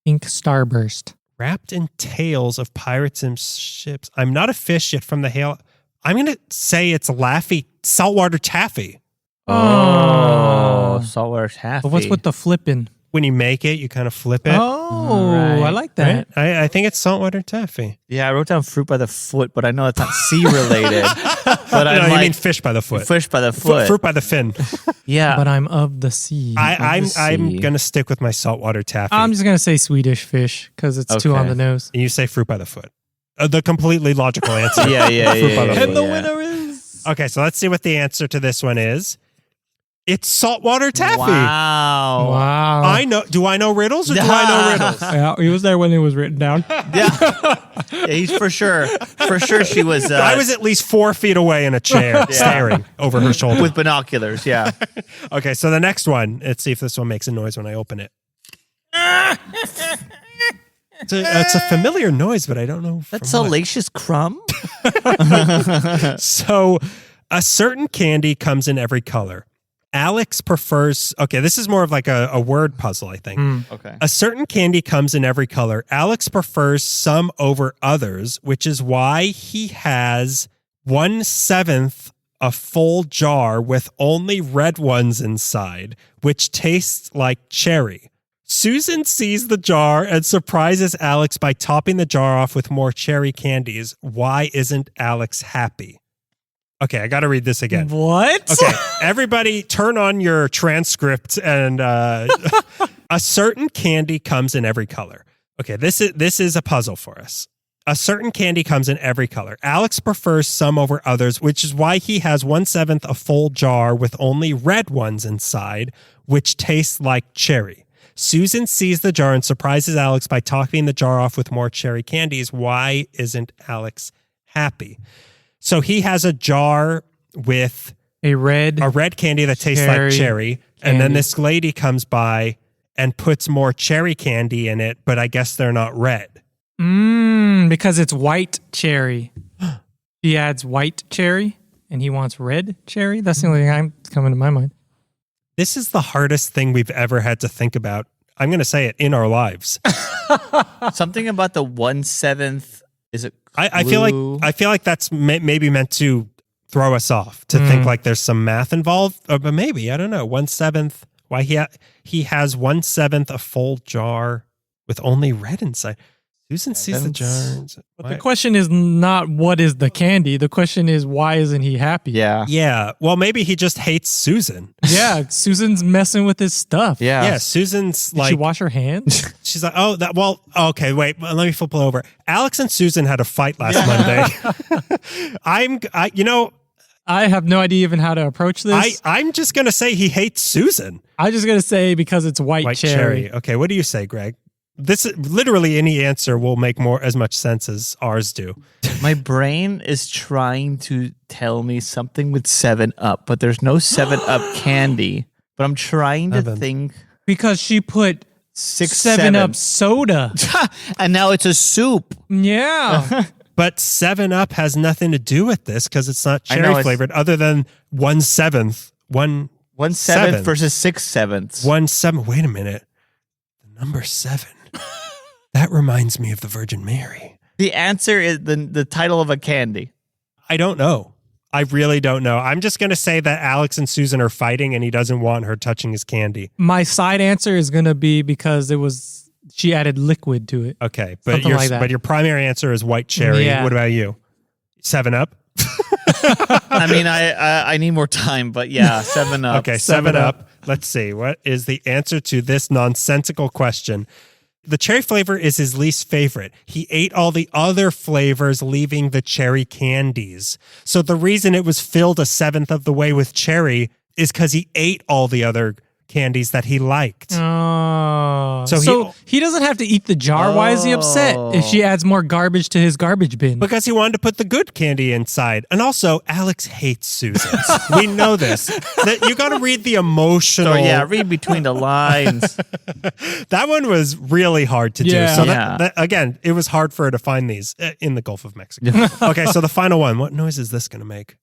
Pink starburst. Wrapped in tales of pirates and ships. I'm not a fish yet from the hail. I'm going to say it's Laffy saltwater taffy. Oh, saltwater taffy. But what's with the flipping? When you make it, you kind of flip it. Oh, Right. I like that. Right? I think it's saltwater taffy. Yeah, I wrote down fruit by the foot, but I know it's not sea related. But No, I'm you like, mean fish by the foot. fish by the foot. Fruit by the fin. Yeah. But I'm of the sea. I'm sea. going to stick with my saltwater taffy. I'm just going to say Swedish fish because it's too on Okay. the nose. And you say fruit by the foot. The completely logical answer. Yeah. Fruit by the foot. And the winner is... Okay, so let's see what the answer to this one is. It's saltwater taffy. Wow. Wow. I know. Do I know riddles or do I know riddles? Yeah, he was there when it was written down. Yeah, he's for sure. For sure, she was. I was at least 4 feet away in a chair, staring over her shoulder. with binoculars. Yeah. Okay, so the next one. Let's see if this one makes a noise when I open it. It's a familiar noise, but I don't know. That's from what. salacious crumb. So, a certain candy comes in every color. Alex prefers. Okay, this is more of like a word puzzle, I think. Okay. A certain candy comes in every color. Alex prefers some over others, which is why he has 1/7 a full jar with only red ones inside, which tastes like cherry. Susan sees the jar and surprises Alex by topping the jar off with more cherry candies. Why isn't Alex happy? Okay, I got to read this again. What? Okay, everybody turn on your transcript and a certain candy comes in every color. Okay, this is a puzzle for us. A certain candy comes in every color. Alex prefers some over others, which is why he has 1/7 a full jar with only red ones inside, which tastes like cherry. Susan sees the jar and surprises Alex by topping the jar off with more cherry candies. Why isn't Alex happy? So he has a jar with A red candy that tastes like cherry. And then candy. this lady comes by and puts more cherry candy in it, but I guess they're not red. because it's white cherry. He adds white cherry and he wants red cherry. That's the only thing I'm coming to my mind. This is the hardest thing we've ever had to think about. I'm going to say it in our lives. Something about the 1/7. Is it? I glue? feel like that's maybe meant to throw us off, to think like there's some math involved, but maybe, I don't know. 1/7. Why he has 1/7 a full jar with only red inside. Susan sees the jars. But the question is not what is the candy. The question is why isn't he happy? Yeah. Yeah. Well, maybe he just hates Susan. Yeah, Susan's messing with his stuff. Yeah. Yeah. Susan's Did she wash her hands? she's like, oh, okay, wait, let me flip it over. Alex and Susan had a fight last Monday. I have no idea even how to approach this. I'm just going to say he hates Susan. I'm just going to say because it's white cherry. Okay, what do you say, Greg? This literally any answer will make as much sense as ours do. My brain is trying to tell me something with 7-Up, but there's no 7-Up candy. But I'm trying to think. Because she put 7-Up soda. And now it's a soup. Yeah. But 7-Up has nothing to do with this because it's not cherry flavored other than 1/7. 1/7 versus 6/7. 1/7. Wait a minute. The number 7. That reminds me of the Virgin Mary. The answer is the title of a candy. I don't know. I really don't know. I'm just going to say that Alex and Susan are fighting and he doesn't want her touching his candy. My side answer is going to be because she added liquid to it. Okay, but your primary answer is white cherry. Yeah. What about you? 7-Up? I mean, I need more time, but yeah, 7-Up. Okay, 7-Up. Let's see. What is the answer to this nonsensical question? The cherry flavor is his least favorite. He ate all the other flavors, leaving the cherry candies. So the reason it was filled 1/7 of the way with cherry is because he ate all the other candies that he liked. Oh. So he doesn't have to eat the jar. Why is he upset if she adds more garbage to his garbage bin? Because he wanted to put the good candy inside. And also, Alex hates Susan's. We know this. That you got to read the emotional. So yeah, read between the lines. That one was really hard to do. Yeah. So that, again, it was hard for her to find these in the Gulf of Mexico. Okay, so the final one. What noise is this going to make?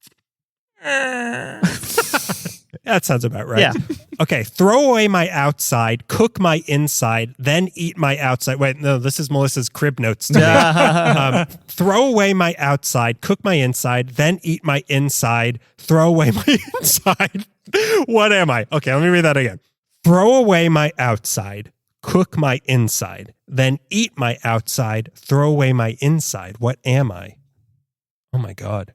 That sounds about right. Yeah. Okay, throw away my outside, cook my inside, then eat my outside. Wait, no, this is Melissa's crib notes to me. Throw away my outside, cook my inside, then eat my inside, throw away my inside. What am I? Okay, let me read that again. Throw away my outside, cook my inside, then eat my outside, throw away my inside. What am I? Oh my God.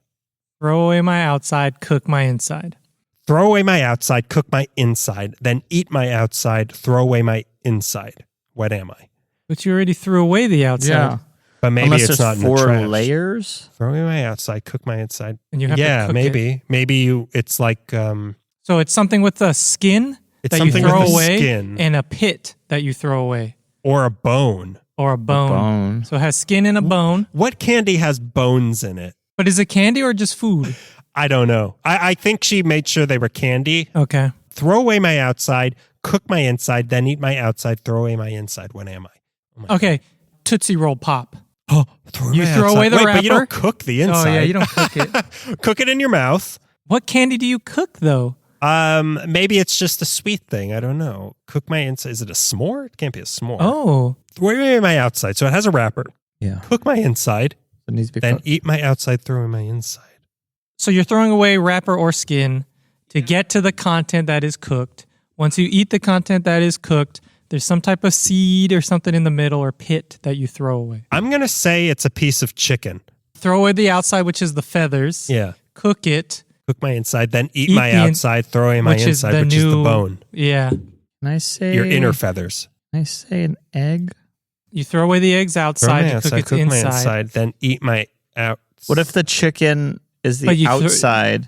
Throw away my outside, cook my inside. Throw away my outside, cook my inside, then eat my outside, throw away my inside. What am I? But you already threw away the outside. Yeah. But maybe Unless it's not there's in the 4 trash. layers. Throw away my outside, cook my inside. And you have to cook maybe. it. Maybe it's like So it's something with a skin it's that you something throw with a away skin. and a pit that you throw away. Or a bone. Or a bone. So it has skin and a bone. What candy has bones in it? But is it candy or just food? I don't know. I think she made sure they were candy. Okay. Throw away my outside, cook my inside, then eat my outside, throw away my inside. What am I? Oh Okay. Tootsie Roll Pop. Oh, You throw away the wrapper? But you don't cook the inside. Oh, yeah, you don't cook it. Cook it in your mouth. What candy do you cook, though? Maybe it's just a sweet thing. I don't know. Cook my inside. Is it a s'more? It can't be a s'more. Oh. Throw away my outside. So it has a wrapper. Yeah. Cook my inside. It needs to be Then cooked. eat my outside, throw away my inside. So you're throwing away wrapper or skin to get to the content that is cooked. Once you eat the content that is cooked, there's some type of seed or something in the middle or pit that you throw away. I'm going to say it's a piece of chicken. Throw away the outside, which is the feathers. Yeah. Cook it. Cook my inside, then eat my outside, throw away my inside, which is the bone. Yeah. Can I say Your inner feathers. Can I say an egg? You throw away the eggs outside to cook its cook inside. my inside, then eat my out. What if the chicken is the outside,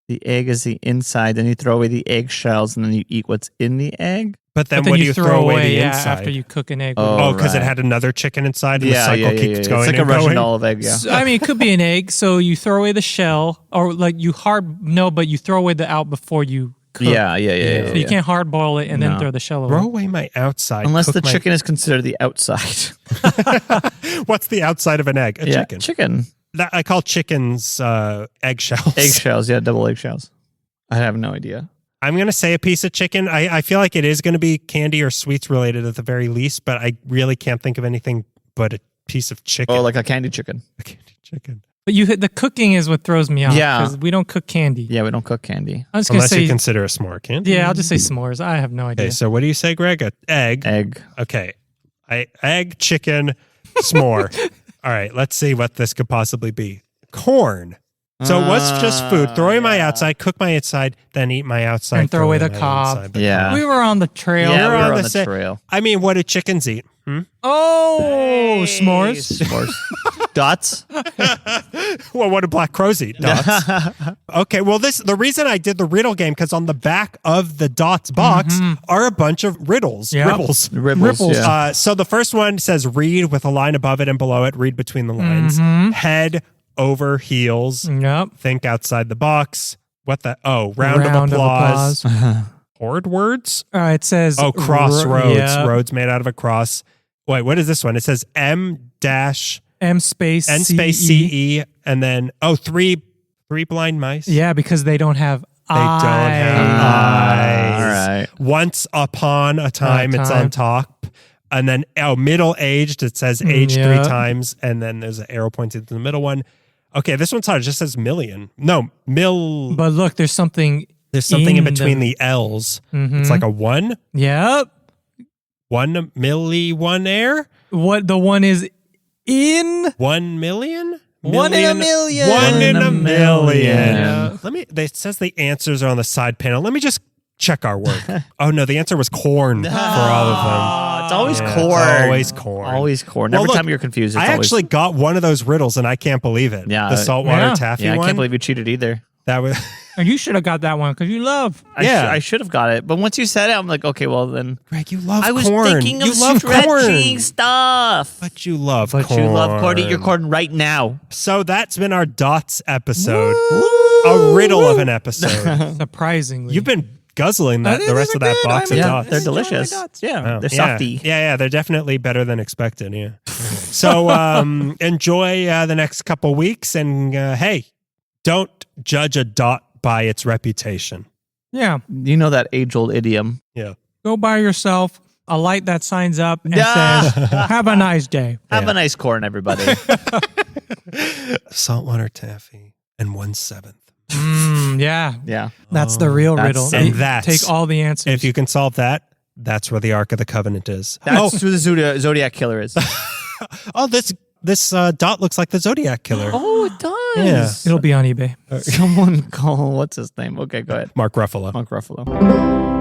the egg is the inside, then you throw away the eggshells, and then you eat what's in the egg? But then what do you throw away the inside? after you cook an egg? Oh, because it had another chicken inside and the cycle keeps going. It's like a Russian olive egg, yeah. So, I mean, it could be an egg. So you throw away the shell, or like but you throw away the out before you cook. Yeah. So you can't hard boil it and then throw the shell away. Throw away my outside. Unless the chicken is considered the outside. What's the outside of an egg? A chicken. Chicken. I call chickens eggshells. Eggshells, yeah, double eggshells. I have no idea. I'm going to say a piece of chicken. I feel like it is going to be candy or sweets related at the very least, but I really can't think of anything but a piece of chicken. Oh, like a candy chicken. A candy chicken. But the cooking is what throws me off. Yeah. Because we don't cook candy. Yeah, we don't cook candy. I was going to Unless say, you consider a s'more candy. yeah, I'll just say s'mores. I have no idea. Okay, so what do you say, Greg? A egg. Egg. Okay. Egg, chicken, s'more. All right, let's see what this could possibly be. Corn. So it was just food. Throw away my outside, cook my inside, then eat my outside. And throw away the my cob. inside, Yeah. We were on the trail. Yeah, we were on the sa- trail. I mean, what do chickens eat? Oh, s'mores. S'mores. Dots. Well, what do black crows eat? Dots. Okay, well, the reason I did the riddle game, because on the back of the dots box are a bunch of riddles. Yep. Ripples. Yeah. So the first one says read with a line above it and below it. Read between the lines. Head over heels. Yep. Think outside the box. What the? Oh, round of applause. Horde words? It says... crossroads. Yeah. Roads made out of a cross. Wait, what is this one? It says M space CE and then, three blind mice? Yeah, because they don't have They don't have eyes. All right. Once upon a time, it's on top. And then, middle-aged, it says age 3 times. And then there's an arrow pointing to the middle one. Okay, this one's hard. It just says million. No, But look, there's something in between the L's. It's like a 1. Yep. 1 millionaire? What the one is in? 1 million? One in a million. One in a million. Yeah. It says the answers are on the side panel. Let me just check our work. Oh no, the answer was corn for all of them. It's always corn. It's always corn. Always corn. Well, Every look, time you're confused, it's I always... actually got one of those riddles and I can't believe it. Yeah. The saltwater taffy I one. can't believe you cheated either. That was And you should have got that one because you love. I should have got it. But once you said it, I'm like, okay, well then... Greg, you love corn. I was thinking of you love stretching corn. stuff. But you love But corn. you love corn. Eat your corn right now. So that's been our dots episode. A riddle of an episode. Surprisingly. You've been guzzling the rest of that box of dots. They're delicious. Yeah, they're softy. Yeah, they're definitely better than expected. Yeah. So enjoy the next couple weeks, and hey, don't judge a dot by its reputation. Yeah. You know that age-old idiom. Yeah. Go buy yourself a light that signs up and says, "Have a nice day." Have a nice corn, everybody. Saltwater taffy and 1/7. Yeah. Yeah. That's the real riddle. And that's Take all the answers. If you can solve that, that's where the Ark of the Covenant is. That's who the Zodiac Killer is. This dot looks like the Zodiac Killer. Oh, it does. Yeah. It'll be on eBay. Someone call, what's his name? Okay, go ahead. Mark Ruffalo. Mark Ruffalo.